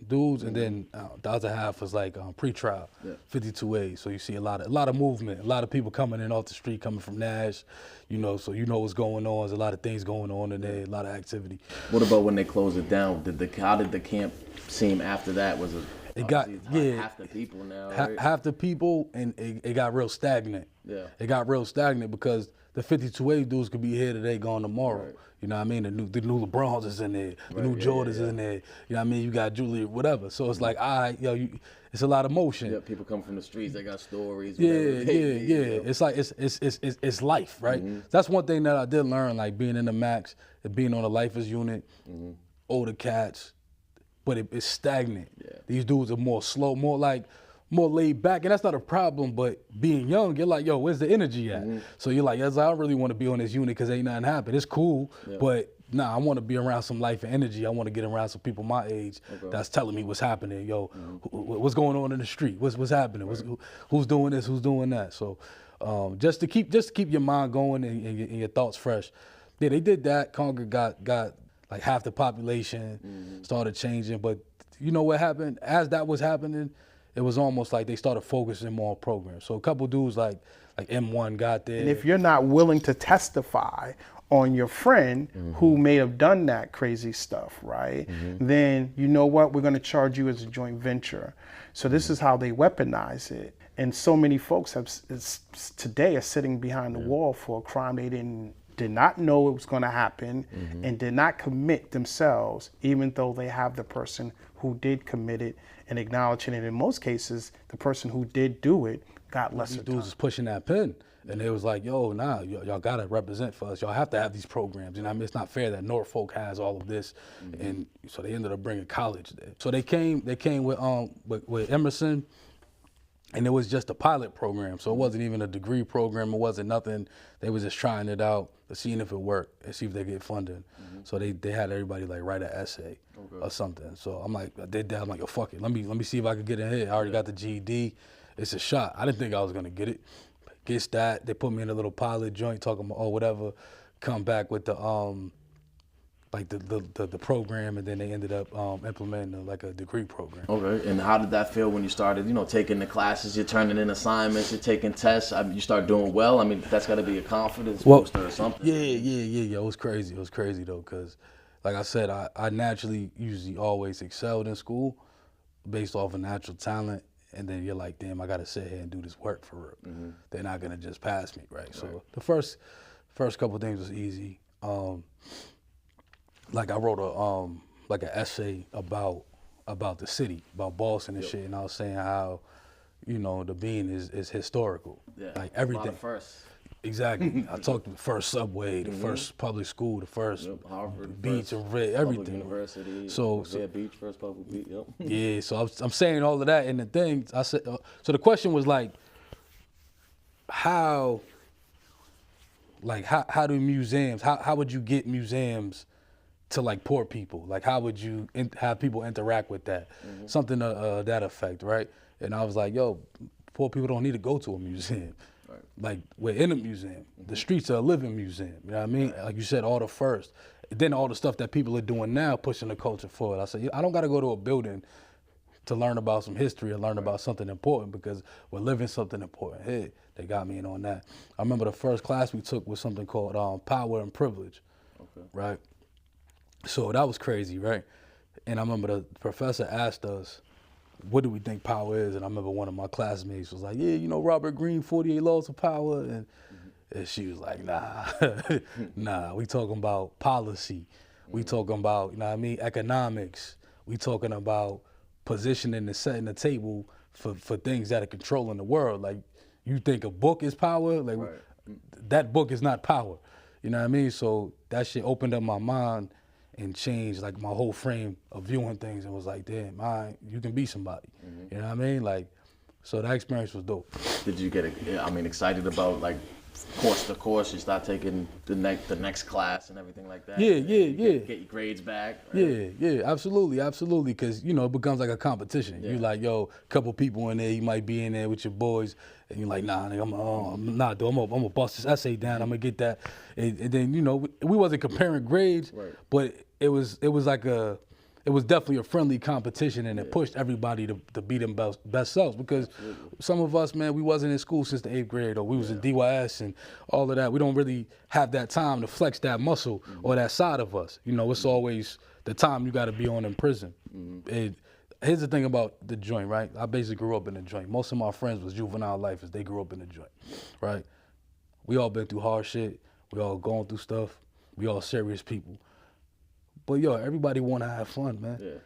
dudes, and then the other half was like pre-trial, 52A. So you see a lot of movement, a lot of people coming in off the street, coming from Nash, so you know what's going on. There's a lot of things going on in there, a lot of activity. What about when they closed it down? How did the camp seem after that? Was it got half the people now? Right? Half the people, and it got real stagnant. Yeah, it got real stagnant because the 52A dudes could be here today, gone tomorrow. Right. You know what I mean? The new LeBrons is in there, the new Jordans is in there. You know what I mean? You got Julia, whatever. So it's like, all right, it's a lot of motion. Yeah, people come from the streets, they got stories. Yeah. It's like it's life, right? That's one thing that I did learn, like being in the max, being on the lifers unit, older cats. but it's stagnant. Yeah. These dudes are more slow, more laid back, and that's not a problem, but being young, you're like, yo, where's the energy at? So you're like, yes, I don't really want to be on this unit because ain't nothing happened. It's cool, but nah, I want to be around some life and energy. I want to get around some people my age that's telling me what's happening. Yo, what's going on in the street? What's happening? Who's doing this? Who's doing that? So just to keep your mind going and your thoughts fresh. Yeah, they did that. Congress got like half the population, started changing. But you know what happened? As that was happening, it was almost like they started focusing more on programs. So a couple dudes like M1 got there. And if you're not willing to testify on your friend who may have done that crazy stuff, right? Then you know what? We're going to charge you as a joint venture. So this is how they weaponize it. And so many folks today are sitting behind the wall for a crime they did not know it was going to happen and did not commit themselves, even though they have the person who did commit it and acknowledge it. And in most cases, the person who did do it got lesser These dudes time. is pushing that pen. And they was like, yo, nah, y'all got to represent for us. Y'all have to have these programs. You know what I mean? It's not fair that Norfolk has all of this. And so they ended up bringing college there. So they came with Emerson, and it was just a pilot program. So it wasn't even a degree program. It wasn't nothing. They was just trying it out, seeing if it worked, and see if they get funding. So they had everybody like write an essay or something. So I'm like, I did that. I'm like, yo, fuck it. Let me see if I could get in here. I already got the GED. It's a shot. I didn't think I was gonna get it. Gets that. They put me in a little pilot joint, talking about whatever. Come back with the like the program, and then they ended up implementing like a degree program. Okay, and how did that feel when you started, taking the classes, you're turning in assignments, you're taking tests, you start doing well? I mean, that's got to be a confidence booster or something. Yeah, it was crazy. It was crazy though, because like I said, I naturally usually always excelled in school based off of natural talent. And then you're like, damn, I gotta sit here and do this work for real. They're not gonna just pass me, right? So the first couple of things was easy. Like I wrote an essay about the city, about Boston and shit, and I was saying how, the being is historical. Yeah, like everything. A lot of firsts. Exactly. I talked to the first subway, the first public school, the first Harvard, beach, first everything. University. So beach, first public beach. Yep. Yeah. So I'm saying all of that, and the thing I said. So the question was like, how do museums? How would you get museums to like poor people? Like how would you have people interact with that? Something to that effect, right? And I was like, yo, poor people don't need to go to a museum. Right. Like we're in a museum. The streets are a living museum. You know what I mean? Right. Like you said, all the first. Then all the stuff that people are doing now, pushing the culture forward. I said, I don't got to go to a building to learn about some history or learn about something important, because we're living something important here. They got me in on that. I remember the first class we took was something called Power and Privilege, right? So that was crazy, right? And I remember the professor asked us, what do we think power is? And I remember one of my classmates was like, yeah, Robert Greene, 48 Laws of Power. And she was like, nah, we talking about policy. We talking about, economics. We talking about positioning and setting the table for things that are controlling the world. Like, you think a book is power? Like, that book is not power. You know what I mean? So that shit opened up my mind and changed like my whole frame of viewing things, and was like, damn, you can be somebody. You know what I mean? Like, so that experience was dope. Did you get excited about like course to course? You start taking the next class and everything like that. Yeah. Get your grades back. Right? Yeah, absolutely, because it becomes like a competition. You like, yo, a couple people in there, you might be in there with your boys, and you're like, nah, nigga, I'm not though. I'm gonna bust this essay down. I'm gonna get that, and then we wasn't comparing grades, but it was definitely a friendly competition, and it pushed everybody to be them best selves, because some of us, man, we wasn't in school since the 8th grade, or we was in DYS and all of that. We don't really have that time to flex that muscle or that side of us. It's always the time you got to be on in prison. Here's the thing about the joint, right? I basically grew up in the joint. Most of my friends was juvenile lifers. They grew up in the joint, right? We all been through hard shit. We all going through stuff. We all serious people. But yo, everybody want to have fun, man.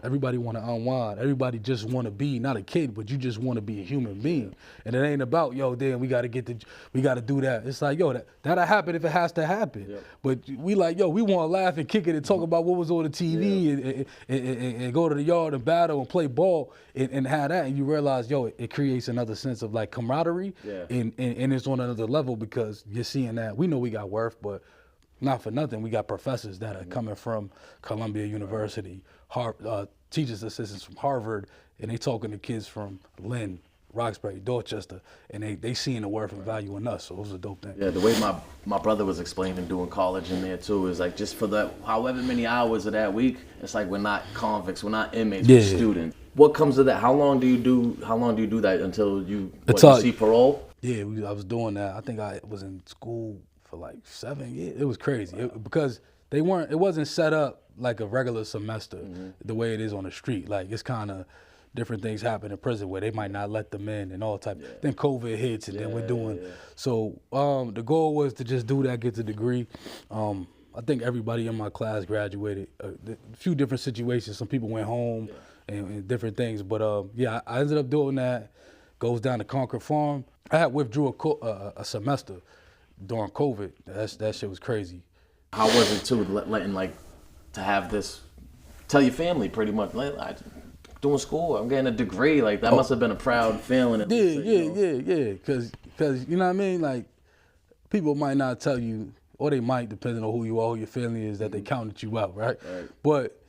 Everybody want to unwind. Everybody just want to be not a kid, but you just want to be a human being. And it ain't about, yo, damn, we got to do that. It's like, yo, that'll happen if it has to happen. Yep. But we like, yo, we want to laugh and kick it and talk about what was on the TV and go to the yard and battle and play ball and have that. And you realize, yo, it creates another sense of like camaraderie. Yeah. And it's on another level because you're seeing that. We know we got worth, but not for nothing, we got professors that are coming from Columbia University, teachers assistants from Harvard, and they talking to kids from Lynn, Roxbury, Dorchester, and they seeing the worth and value in us. So it was a dope thing. Yeah, the way my brother was explaining doing college in there too is like just for the however many hours of that week, it's like we're not convicts, we're not inmates, we're students. What comes of that? How long do you do that until you see parole? Yeah, I was doing that. I think I was in school for like 7 years. It was crazy because it wasn't set up like a regular semester the way it is on the street. Like it's kind of different things happen in prison where they might not let them in and all type. Then COVID hits and then we're doing. So the goal was to just do that, get the degree. I think everybody in my class graduated. A few different situations. Some people went home and different things. But I ended up doing that. Goes down to Concord Farm. I had withdrew a semester during COVID. That shit was crazy. How was it too, letting to have this, tell your family pretty much, like, doing school, I'm getting a degree, like that must have been a proud feeling. Yeah, cause you know what I mean, like people might not tell you, or they might, depending on who you are, who your family is, that they counted you out, right? But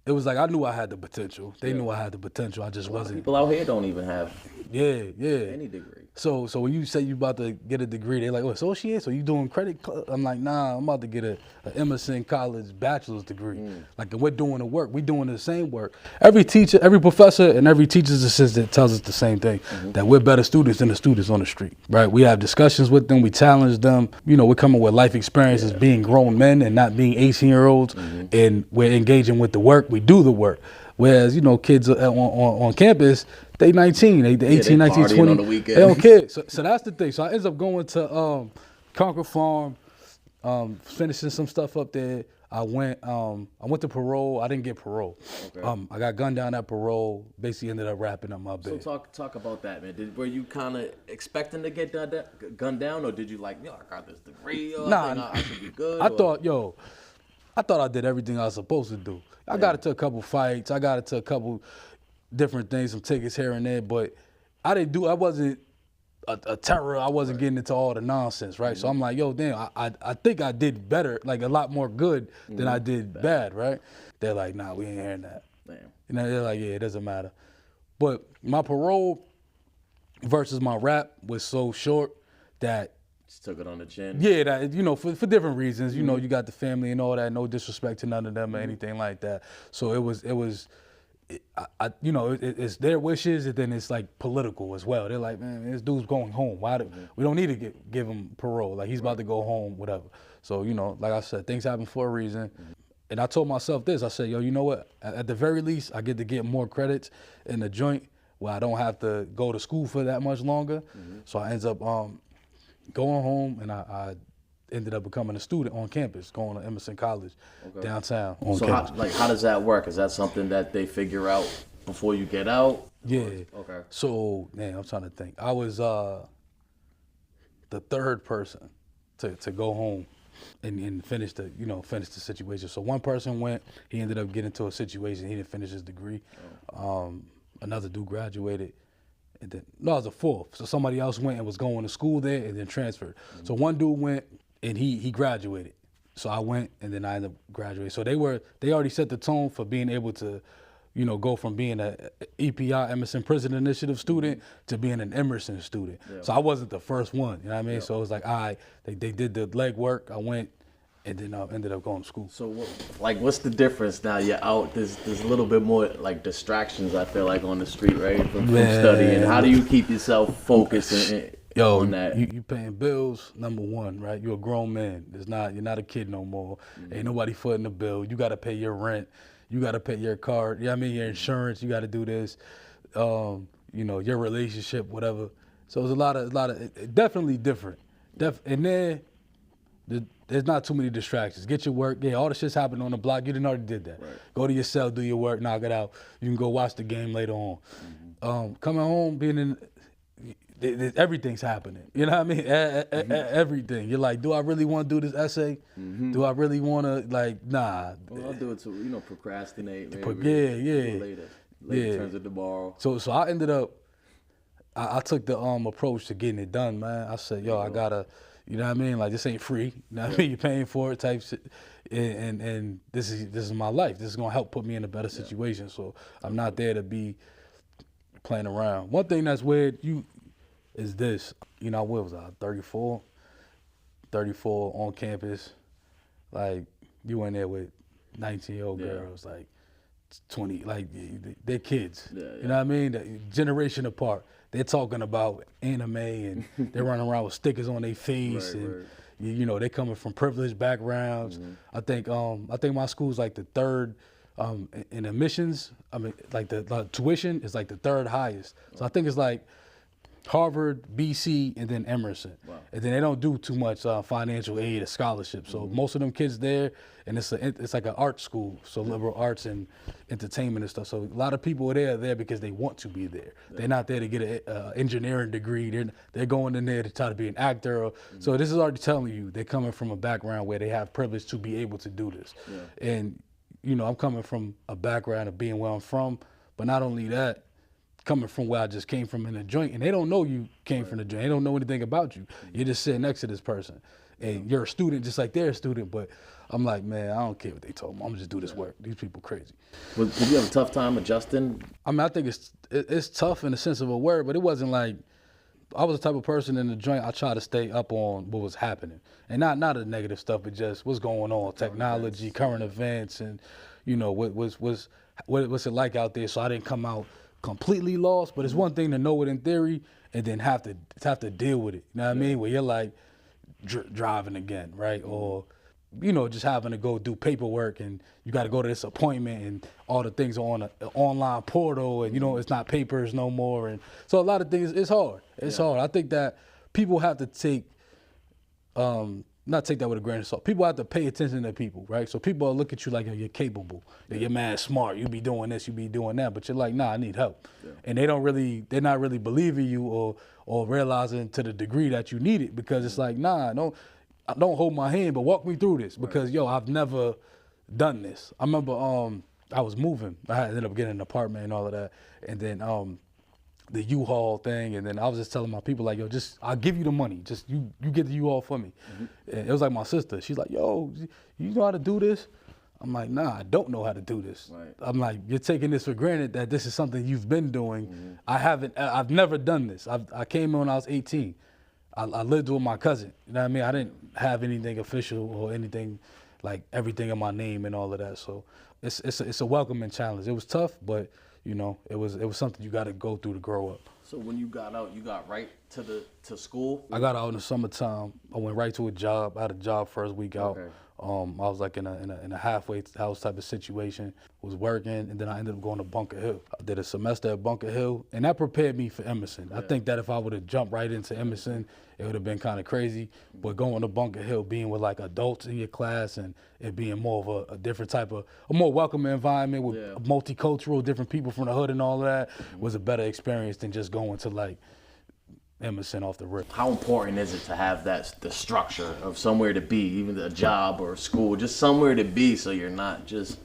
it was like I knew I had the potential. They knew I had the potential. I just wasn't. People out here don't even have any degree. So when you say you about to get a degree, they like, oh, associate? So you doing credit? I'm like, nah, I'm about to get a Emerson College bachelor's degree. Like, we're doing the work. We doing the same work. Every teacher, every professor, and every teacher's assistant tells us the same thing, that we're better students than the students on the street, right? We have discussions with them. We challenge them. You know, we're coming with life experiences, being grown men and not being 18-year-olds, and we're engaging with the work. We do the work. Whereas, you know, kids on campus, they 19, they 18, 19, 20, on the weekend. They don't care. So that's the thing. So I ended up going to Concord Farm, finishing some stuff up there. I went to parole. I didn't get parole. Okay. I got gunned down at parole. Basically ended up wrapping up my bid. So talk about that, man. Were you kind of expecting to get gunned down, or did you like, yo, I got this degree, I should be good? I thought I did everything I was supposed to do. I got into a couple fights. I got into a couple different things, some tickets here and there, but I wasn't a terror. I wasn't getting into all the nonsense, right? So I'm like, yo, damn, I think I did better, like a lot more good than I did bad, right? They're like, nah, we ain't hearing that. Damn. You know, they're like, yeah, it doesn't matter. But my parole versus my rap was so short that just took it on the chin. Yeah, that, you know, for different reasons. You know, you got the family and all that. No disrespect to none of them or anything like that. So it was, you know, it's their wishes, and then it's like political as well. They're like, man, this dude's going home. We don't need to give him parole. Like, he's about to go home, whatever. So, you know, like I said, things happen for a reason. And I told myself this. I said, yo, you know what? At the very least, I get to get more credits in the joint where I don't have to go to school for that much longer. So I ends up going home, and I ended up becoming a student on campus, going to Emerson College downtown on campus. So how does that work? Is that something that they figure out before you get out? Yeah. Okay. So, man, I'm trying to think. I was the third person to go home and finish the situation. So one person went, he ended up getting into a situation, he didn't finish his degree. Another dude graduated. And then, no, I was the fourth. So somebody else went and was going to school there and then transferred. So one dude went and he graduated. So I went and then I ended up graduating. So they already set the tone for being able to, you know, go from being a EPI, Emerson Prison Initiative student, to being an Emerson student. Yeah. So I wasn't the first one, you know what I mean? Yeah. So it was like, they did the legwork. I went and then ended up going to school. So what's the difference now? You're out, there's a little bit more like distractions, I feel like, on the street, right? From studying. How do you keep yourself focused on that? You paying bills, number one, right? You're a grown man. You're not a kid no more. Ain't nobody footing the bill. You gotta pay your rent. You gotta pay your card. You know what I mean? Your insurance, you gotta do this. You know, your relationship, whatever. So it's a lot of definitely different. And then There's not too many distractions. Get your work. Yeah, all the shit's happening on the block. You done already did that. Right. Go to your cell, do your work, knock it out. You can go watch the game later on. Coming home, being in, everything's happening. You know what I mean? Everything. You're like, do I really want to do this essay? Do I really want to, like, nah. Well, I'll do it to, procrastinate maybe. Later turns into tomorrow. So I ended up, I took the approach to getting it done, man. I said, I gotta, you know what I mean? Like, this ain't free. You know what I mean? You're paying for it type shit. And this is my life. This is gonna help put me in a better situation. So I'm not there to be playing around. One thing that's weird, is this. What was I, 34? 34 on campus. Like, you in there with 19-year-old girls, like 20, like, they're kids. You know what I mean? The generation apart. They're talking about anime and they're running around with stickers on their face they're coming from privileged backgrounds. I think my school's like the third in admissions. I mean, like the tuition is like the third highest. So I think it's like Harvard, BC, and then Emerson. Wow. And then they don't do too much financial aid or scholarship. So most of them kids there, and it's like an art school, so liberal arts and entertainment and stuff. So a lot of people are there because they want to be there. They're not there to get an engineering degree. They're going in there to try to be an actor. So this is already telling you they're coming from a background where they have privilege to be able to do this. Yeah. And I'm coming from a background of being where I'm from, but not only that, coming from where I just came from in a joint, and they don't know you came from the joint. They don't know anything about you. You're just sitting next to this person, and you're a student just like they're a student. But I'm like, man, I don't care what they told me. I'm gonna just do this work. These people crazy. Did you have a tough time adjusting? I mean, I think it's tough in the sense of a word, but it wasn't like, I was the type of person in the joint, I try to stay up on what was happening. And not the negative stuff, but just what's going on, technology, current events, and what's it like out there. So I didn't come out completely lost, but it's one thing to know it in theory and then have to deal with it. You know what I mean? Where you're like driving again, right? Or just having to go do paperwork and you got to go to this appointment and all the things are on an online portal and it's not papers no more. And so a lot of things, it's hard. It's hard. I think that people have to take, not take that with a grain of salt. People have to pay attention to people, right? So people will look at you like you're capable, you're mad smart, you be doing this, you be doing that, but you're like, nah, I need help. Yeah. And they're not really believing you or realizing to the degree that you need it, because it's like, nah, don't hold my hand, but walk me through this, because I've never done this. I remember I was moving. I ended up getting an apartment and all of that, and then the U-Haul thing, and then I was just telling my people, like, I'll give you the money. Just you get the U-Haul for me. And it was like my sister. She's like, yo, you know how to do this? I'm like, nah, I don't know how to do this. Right. I'm like, you're taking this for granted that this is something you've been doing. I've never done this. I came in when I was 18. I lived with my cousin. You know what I mean? I didn't have anything official or anything, like everything in my name and all of that. So it's a welcoming challenge. It was tough, but it was something you got to go through to grow up. So when you got out, you got right to school? I got out in the summertime. I went right to a job. I had a job first week out. Okay. I was like in a halfway house type of situation, was working, and then I ended up going to Bunker Hill. I did a semester at Bunker Hill, and that prepared me for Emerson. Yeah. I think that if I would have jumped right into Emerson, it would have been kind of crazy. But going to Bunker Hill, being with like adults in your class, and it being more of a different type of, a more welcoming environment with multicultural, different people from the hood and all of that, was a better experience than just going to like Emerson off the rip. How important is it to have the structure of somewhere to be, even a job or a school, just somewhere to be, so you're not just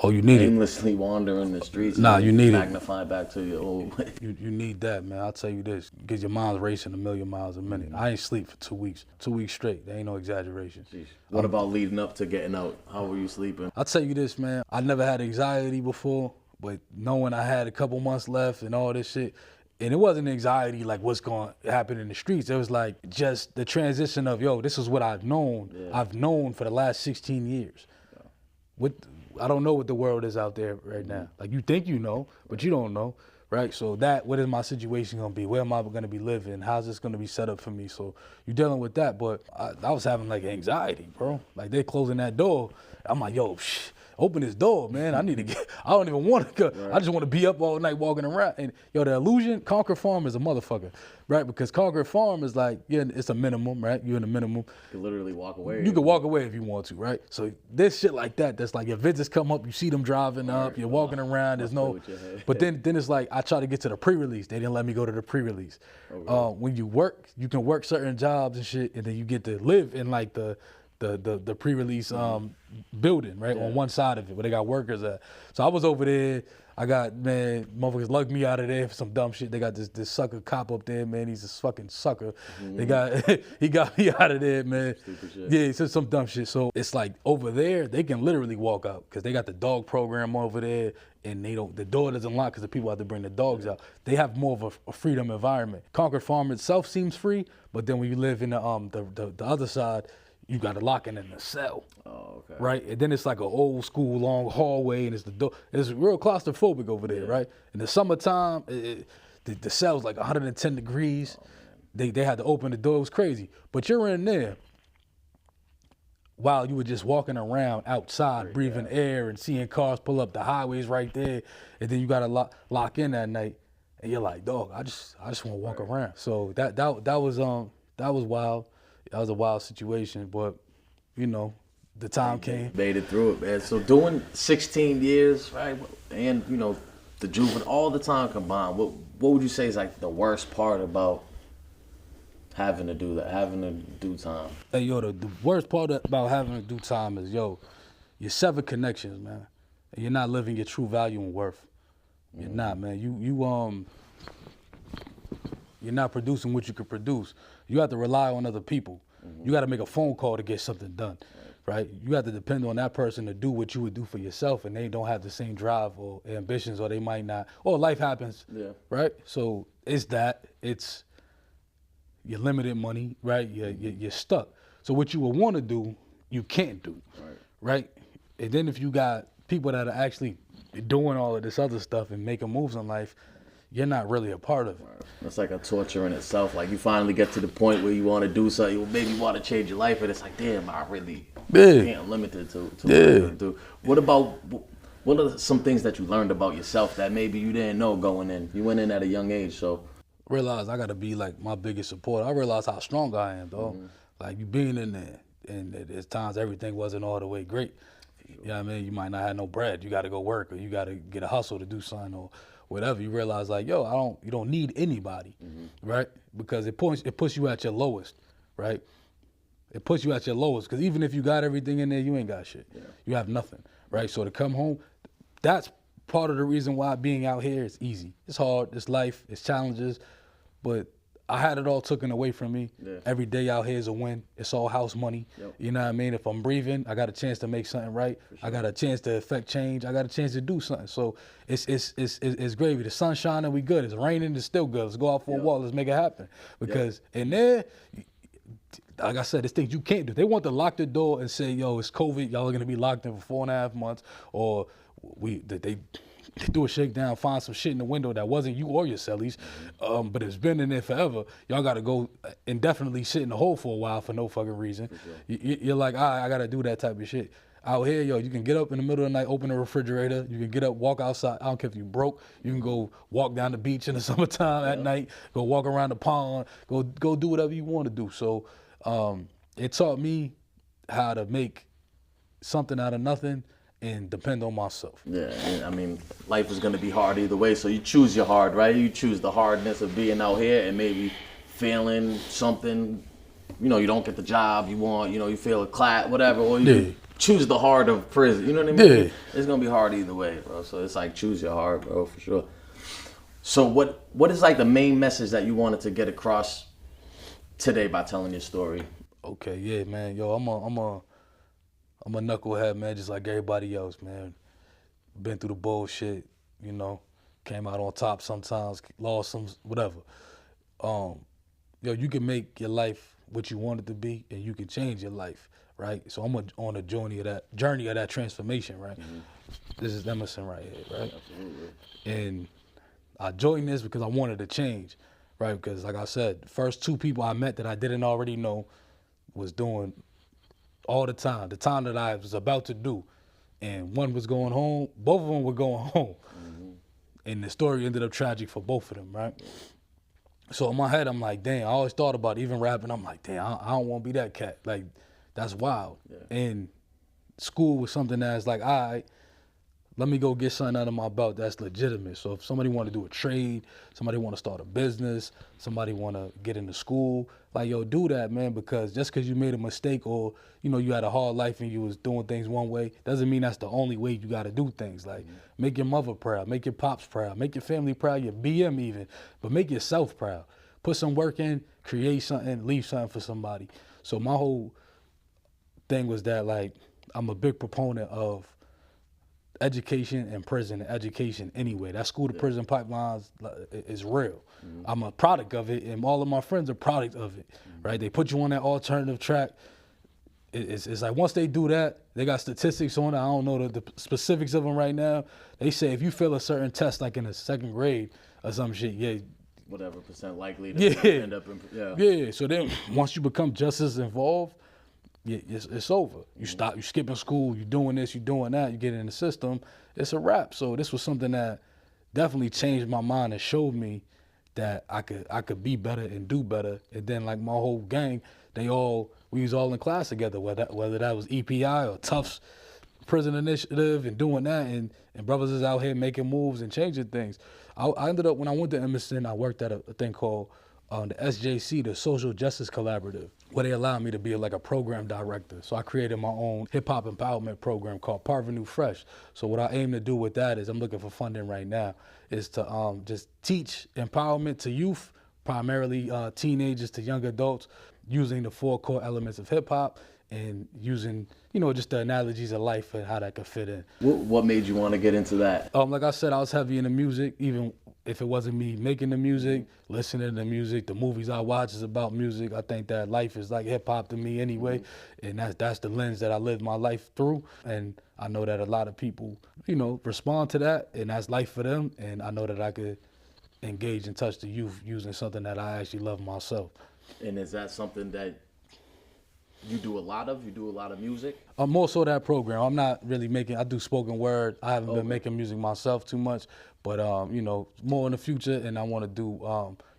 aimlessly wandering the streets? Nah, you need magnify back to your old way. You need that, man. I'll tell you this, because your mind's racing a million miles a minute. I ain't sleep for 2 weeks. 2 weeks straight. There ain't no exaggeration. Jeez. What about leading up to getting out? How were you sleeping? I'll tell you this, man. I never had anxiety before, but knowing I had a couple months left and all this shit, and it wasn't anxiety like what's going to happen in the streets. It was like just the transition of, this is what I've known. Yeah. I've known for the last 16 years. Yeah. I don't know what the world is out there right now. Like, you think you know, but you don't know, right? So what is my situation going to be? Where am I going to be living? How's this going to be set up for me? So you're dealing with that. But I was having like anxiety, bro. Like, they're closing that door. I'm like, open this door, man. I need to get, I don't even want to go. I just want to be up all night walking around. And yo, the illusion, Concord Farm is a motherfucker, right? Because Concord Farm is like, yeah, it's a minimum, right? You're in a minimum. You can literally walk away. You can walk away if you want to, right? So this shit like that, that's like, if visitors come up, you see them driving up, you're walking around, there's no, but then it's like, I try to get to the pre-release. They didn't let me go to the pre-release. When you work, you can work certain jobs and shit, and then you get to live in like the pre-release building, right, on one side of it, where they got workers at. So I was over there. I got, man, motherfuckers lugged me out of there for some dumb shit. They got this sucker cop up there, man. He's a fucking sucker. He got me out of there, man. Yeah, he said some dumb shit. So it's like over there, they can literally walk out because they got the dog program over there, and the door doesn't lock because the people have to bring the dogs out. They have more of a freedom environment. Concord Farm itself seems free, but then when you live in the other side, you got to lock in a cell. Oh, okay. Right? And then it's like an old school long hallway, and it's the door. It's real claustrophobic over there, right? In the summertime, the cell's like 110 degrees. They had to open the door. It was crazy. But you're in there while you were just walking around outside, breathing air and seeing cars pull up. The highway's right there. And then you got to lock in that night. And you're like, dog, I just want to walk around. So that was wild. That was a wild situation, but, you know, the time came. Made it through it, man. So doing 16 years, right, and, you know, the juvenile, all the time combined, what would you say is, like, the worst part about having to do that, having to do time? Hey, yo, the worst part about having to do time is, yo, you sever connections, man. And you're not living your true value and worth. You're not, man. You're not producing what you could produce. You have to rely on other people. You got to make a phone call to get something done, right? You have to depend on that person to do what you would do for yourself, and they don't have the same drive or ambitions, or they might not, or life happens, right? So it's your limited money, right? You're stuck. So what you would want to do, you can't do, right? And then if you got people that are actually doing all of this other stuff and making moves in life, you're not really a part of it. It's like a torture in itself. Like, you finally get to the point where you want to do something, you maybe want to change your life, and it's like, damn, I really can't limited to what I'm gonna do. What are some things that you learned about yourself that maybe you didn't know going in? You went in at a young age, so. Realize I gotta be like my biggest supporter. I realize how strong I am, though. Like, you being in there, and there's times everything wasn't all the way great. You know what I mean? You might not have no bread. You gotta go work, or you gotta get a hustle to do something, or whatever. You realize, like, yo, you don't need anybody, right? Because it puts you at your lowest, right? It puts you at your lowest, because even if you got everything in there, you ain't got shit. You have nothing, right? So to come home, that's part of the reason why being out here is easy. It's hard, it's life, it's challenges, but I had it all taken away from me. Every day out here is a win. It's all house money. You know what I mean? If I'm breathing, I got a chance to make something right. I got a chance to affect change. I got a chance to do something. So it's gravy. The sun's shining, we good. It's raining, it's still good. Let's go out for a walk. Let's make it happen. Because in there, like I said, it's things you can't do. They want to lock the door and say, yo, it's COVID. Y'all are going to be locked in for 4.5 months. Or they do a shakedown, find some shit in the window that wasn't you or your cellies, but it's been in there forever. Y'all got to go indefinitely sit in the hole for a while for no fucking reason. You're like, I got to do that type of shit. Out here, yo, you can get up in the middle of the night, open the refrigerator. You can get up, walk outside. I don't care if you broke. You can go walk down the beach in the summertime at night, go walk around the pond, go do whatever you want to do. So it taught me how to make something out of nothing and depend on myself. Yeah, I mean, life is going to be hard either way, so you choose your hard, right? You choose the hardness of being out here and maybe failing something, you know, you don't get the job you want, you know, you fail a class, whatever, or you choose the hard of prison, you know what I mean? It's going to be hard either way, bro, so it's like choose your hard, bro, for sure. So what is like the main message that you wanted to get across today by telling your story? Okay, yeah, man, yo, I'm a knucklehead, man, just like everybody else, man. Been through the bullshit, you know, came out on top sometimes, lost some, whatever. Yo, you can make your life what you want it to be, and you can change your life, right? So I'm on a journey of that transformation, right? This is Emerson right here, right? Absolutely. And I joined this because I wanted to change, right? Because like I said, the first 2 people I met that I didn't already know was doing all the time that I was about to do, and one was going home. Both of them were going home, and the story ended up tragic for both of them, right? So in my head, I'm like, damn. I always thought about it, even rapping. I'm like, damn, I don't want to be that cat. Like, that's wild. Yeah. And school was something that's like, all right, let me go get something under my belt that's legitimate. So if somebody want to do a trade, somebody want to start a business, somebody want to get into school, like, yo, do that, man, because just because you made a mistake or, you know, you had a hard life and you was doing things one way, doesn't mean that's the only way you got to do things. Like, make your mother proud, make your pops proud, make your family proud, your BM even, but make yourself proud. Put some work in, create something, leave something for somebody. So my whole thing was that, like, I'm a big proponent of education and prison, education anyway. That school to prison pipelines is real. I'm a product of it, and all of my friends are product of it, right? They put you on that alternative track. It's like once they do that, they got statistics on it. I don't know the specifics of them right now. They say if you fail a certain test, like in the 2nd grade or some shit, yeah, whatever percent likely to end up in, yeah. So then once you become just as involved, it's over. You stop, you skipping school, you doing this, you doing that, you get in the system, it's a wrap. So this was something that definitely changed my mind and showed me that I could be better and do better. And then like my whole gang, we was all in class together, whether that was EPI or Tufts Prison Initiative and doing that, and brothers is out here making moves and changing things. I ended up, when I went to Emerson, I worked at a thing called the SJC, the Social Justice Collaborative, where they allowed me to be like a program director. So I created my own hip-hop empowerment program called Parvenu Fresh. So what I aim to do with that is, I'm looking for funding right now, is to just teach empowerment to youth, primarily teenagers to young adults, using the 4 core elements of hip-hop and using, you know, just the analogies of life and how that could fit in. What made you want to get into that? Like I said, I was heavy into music, even if it wasn't me making the music, listening to the music, the movies I watch is about music. I think that life is like hip hop to me anyway, and that's the lens that I live my life through. And I know that a lot of people, you know, respond to that, and that's life for them. And I know that I could engage and touch the youth using something that I actually love myself. And is that something that you do a lot of? You do a lot of music? More so that program. I'm not really I do spoken word. I haven't been making music myself too much, but you know, more in the future, and I want to do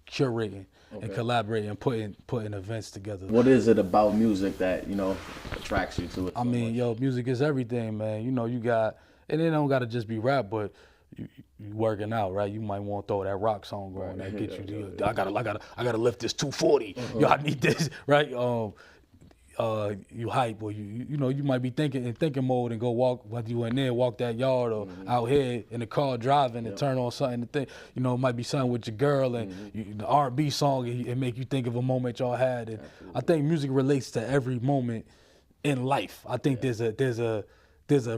curating and collaborating and putting events together. What is it about music that, you know, attracts you to it? I mean, yo, music is everything, man. You know, you got, and it don't got to just be rap, but you working out, right? You might want to throw that rock song on that get you. I gotta lift this 240. Yo, I need this, right? You hype, or you know, you might be thinking mode and go walk, whether you in there, walk that yard, or out here in the car driving and turn on something to think, you know, it might be something with your girl and the R&B song and make you think of a moment y'all had. And I think music relates to every moment in life. I think there's a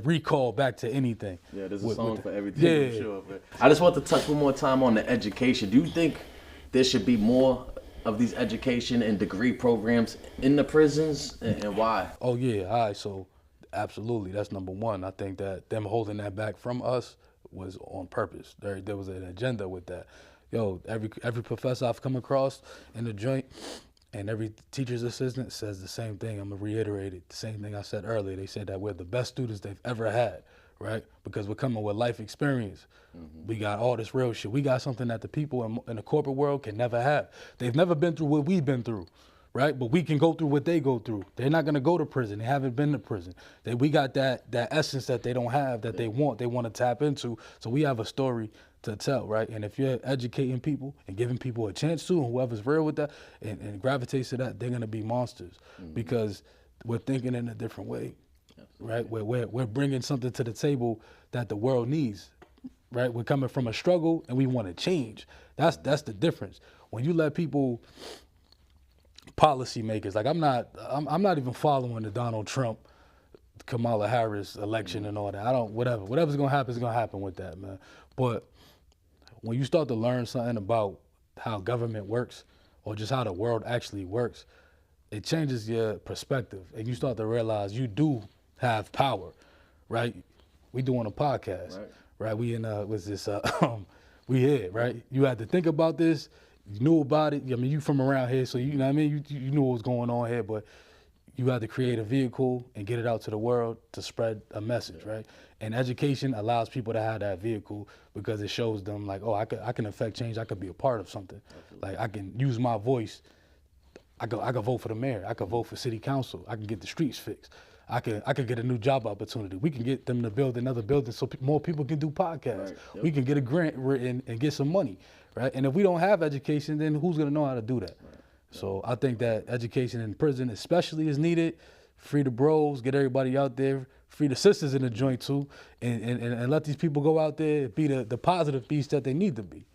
recall back to anything. Yeah, there's a song for everything, for sure. But I just want to touch one more time on the education. Do you think there should be more of these education and degree programs in the prisons, and why? Oh yeah, all right, so absolutely, that's number one. I think that them holding that back from us was on purpose. There was an agenda with that. Yo, every professor I've come across in the joint and every teacher's assistant says the same thing. I'm gonna reiterate it, the same thing I said earlier. They said that we're the best students they've ever had, right? Because we're coming with life experience. We got all this real shit. We got something that the people in the corporate world can never have. They've never been through what we've been through, right? But we can go through what they go through. They're not gonna go to prison. They haven't been to prison. We got that essence that they don't have, that they want to tap into. So we have a story to tell, right? And if you're educating people and giving people a chance to, and whoever's real with that and gravitates to that, they're gonna be monsters because we're thinking in a different way. Right, we're bringing something to the table that the world needs. Right, we're coming from a struggle and we want to change. That's the difference. When you let people, policymakers, like I'm not even following the Donald Trump, Kamala Harris election and all that. Whatever's gonna happen is gonna happen with that, man. But when you start to learn something about how government works or just how the world actually works, it changes your perspective and you start to realize you do have power, right? We doing a podcast, right? We we here, right? You had to think about this, you knew about it. I mean, you from around here, so you know what I mean? You knew what was going on here, but you have to create a vehicle and get it out to the world to spread a message, right? And education allows people to have that vehicle because it shows them like, oh, I can affect change. I could be a part of something. Like I can use my voice. I could vote for the mayor. I could vote for city council. I can get the streets fixed. I could get a new job opportunity. We can get them to build another building so more people can do podcasts. Right. Yep. We can get a grant written and get some money, right? And if we don't have education, then who's gonna know how to do that? Right. So I think that education in prison especially is needed. Free the bros, get everybody out there, free the sisters in the joint too, and let these people go out there and be the positive beast that they need to be.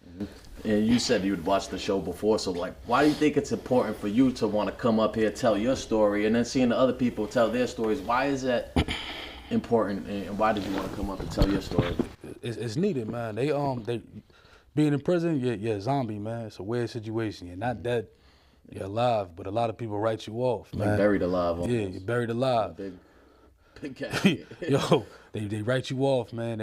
And you said you'd watched the show before, so like, why do you think it's important for you to want to come up here, tell your story, and then seeing the other people tell their stories? Why is that important, and why did you want to come up and tell your story? It's needed, man. They being in prison, you're a zombie, man. It's a weird situation. You're not dead, you're alive, but a lot of people write you off, man. Like buried alive. Yeah, you're buried alive. Big cat. Yo, they write you off, man.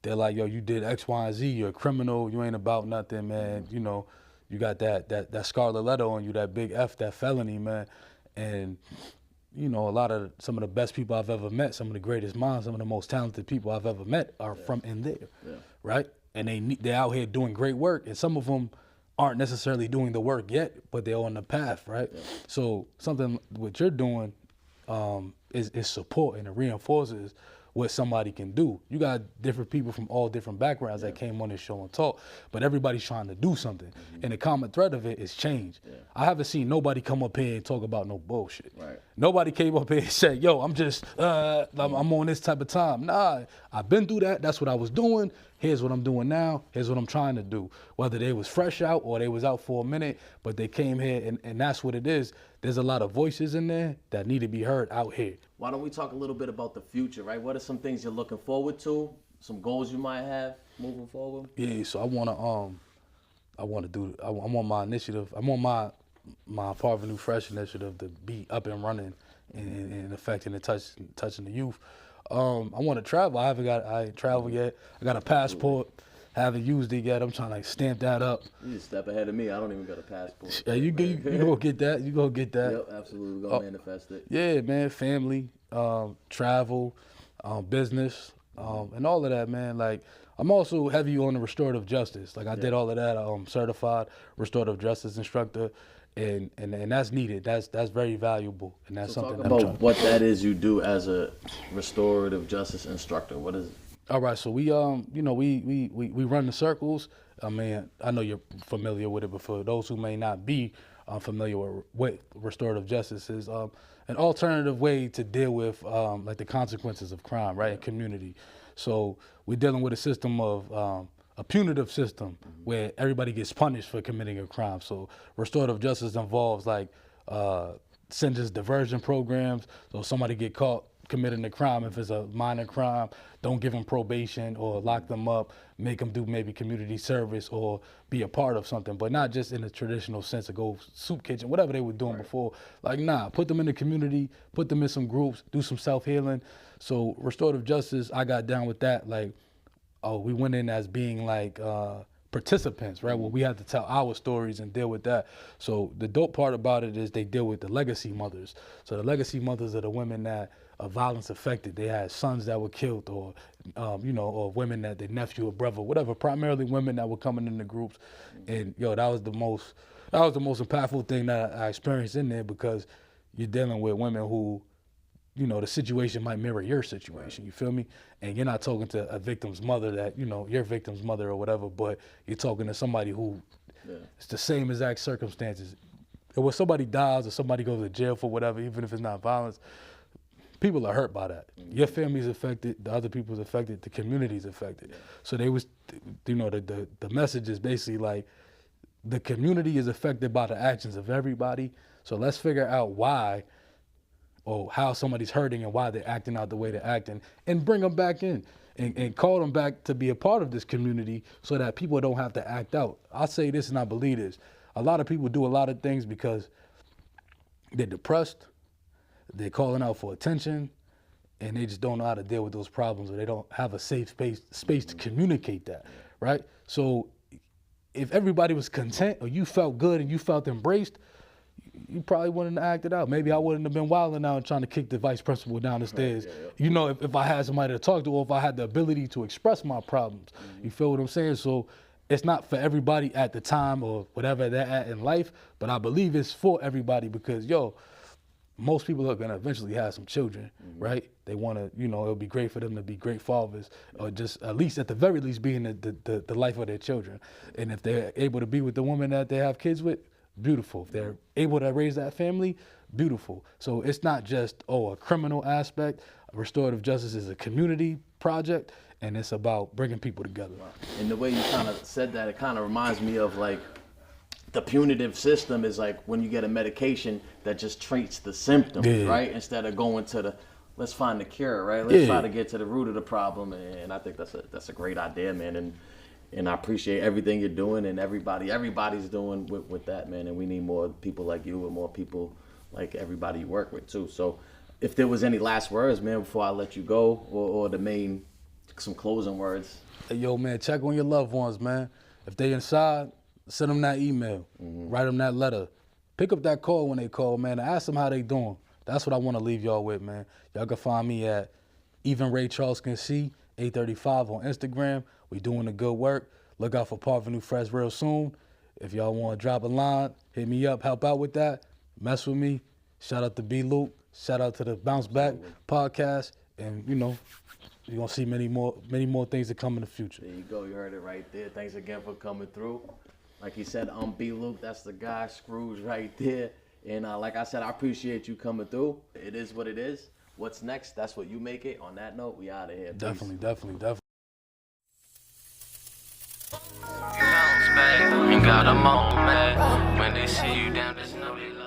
They're like, yo, you did X, Y, and Z. You're a criminal. You ain't about nothing, man. You know, you got that scarlet letter on you, that big F, that felony, man. And you know, some of the best people I've ever met, some of the greatest minds, some of the most talented people I've ever met are from in there, right? And they're out here doing great work, and some of them aren't necessarily doing the work yet, but they're on the path, right? Yeah. So something what you're doing is support, and it reinforces what somebody can do. You got different people from all different backgrounds that came on this show and talk, but everybody's trying to do something. And the common thread of it is change. Yeah. I haven't seen nobody come up here and talk about no bullshit. Right. Nobody came up here and said, yo, I'm just, I'm on this type of time. Nah, I've been through that. That's what I was doing. Here's what I'm doing now. Here's what I'm trying to do. Whether they was fresh out or they was out for a minute, but they came here, and that's what it is. There's a lot of voices in there that need to be heard out here. Why don't we talk a little bit about the future, right? What are some things you're looking forward to? Some goals you might have moving forward? Yeah, so I want my initiative. I'm on my Parvenu Fresh initiative to be up and running and affecting and touching the youth. I want to travel. I ain't traveled yet. I got a passport. Haven't used it yet. I'm trying to stamp that up. You just step ahead of me. I don't even got a passport. Yeah, you gonna get that. You gonna get that. Yep, absolutely. We're gonna manifest it. Yeah, man. Family, travel, business, and all of that, man. Like, I'm also heavy on the restorative justice. Like, I did all of that. I'm certified restorative justice instructor. And that's needed. That's very valuable, and that's something. Talk about what that is you do as a restorative justice instructor. What is it? All right, so we we run the circles. I mean, I know you're familiar with it, but for those who may not be familiar with what restorative justice is, an alternative way to deal with like the consequences of crime, right, in community. So we're dealing with a system of a punitive system where everybody gets punished for committing a crime. So restorative justice involves like sentence diversion programs. So somebody get caught committing a crime, if it's a minor crime, don't give them probation or lock them up, make them do maybe community service or be a part of something, but not just in the traditional sense of go soup kitchen, whatever they were doing before. Like, nah, put them in the community, put them in some groups, do some self-healing. So restorative justice, I got down with that. Like, we went in as being like participants, right? Well, we had to tell our stories and deal with that. So the dope part about it is they deal with the legacy mothers. So the legacy mothers are the women that are violence affected. They had sons that were killed, or or women that their nephew or brother, whatever. Primarily women that were coming in the groups, and that was the most impactful thing that I experienced in there, because you're dealing with women who, the situation might mirror your situation, you feel me? And you're not talking to a victim's mother that, your victim's mother or whatever, but you're talking to somebody who it's the same exact circumstances. And when somebody dies or somebody goes to jail for whatever, even if it's not violence, people are hurt by that. Your family's affected, the other people's affected, the community's affected. So they was, the message is basically like, the community is affected by the actions of everybody, so let's figure out why or how somebody's hurting and why they're acting out the way they're acting, and bring them back in and call them back to be a part of this community so that people don't have to act out. I say this and I believe this. A lot of people do a lot of things because they're depressed, they're calling out for attention, and they just don't know how to deal with those problems, or they don't have a safe space to communicate that, right? So if everybody was content, or you felt good and you felt embraced, you probably wouldn't have acted out. Maybe I wouldn't have been wilding out and trying to kick the vice principal down the stairs. You know, if I had somebody to talk to, or if I had the ability to express my problems. You feel what I'm saying? So it's not for everybody at the time or whatever they're at in life, but I believe it's for everybody because, most people are gonna eventually have some children, right? They wanna, it'll be great for them to be great fathers, or just at least, at the very least, be in the life of their children. And if they're able to be with the woman that they have kids with, beautiful. If they're able to raise that family, beautiful. So it's not just, a criminal aspect. Restorative justice is a community project, and it's about bringing people together. And the way you kind of said that, it kind of reminds me of like, the punitive system is like when you get a medication that just treats the symptoms, right? Instead of going to let's find the cure, right? Let's try to get to the root of the problem. And I think that's a great idea, man. And I appreciate everything you're doing and everybody's doing with that, man. And we need more people like you and more people like everybody you work with too. So if there was any last words, man, before I let you go, or some closing words. Hey, yo, man, check on your loved ones, man. If they inside, send them that email, write them that letter. Pick up that call when they call, man, and ask them how they doing. That's what I want to leave y'all with, man. Y'all can find me at Even Ray Charles Can See, 835 on Instagram. We doing the good work. Look out for Parvenu Fresh real soon. If y'all want to drop a line, hit me up, help out with that. Mess with me. Shout out to B. Luke. Shout out to the Bounce Back podcast. And, you're going to see many more things that come in the future. There you go. You heard it right there. Thanks again for coming through. Like he said, I'm B. Luke. That's the guy, Scrooge, right there. And like I said, I appreciate you coming through. It is what it is. What's next? That's what you make it. On that note, we out of here. Definitely. Bounce back, you got a moment. When they see you down, just know they love you.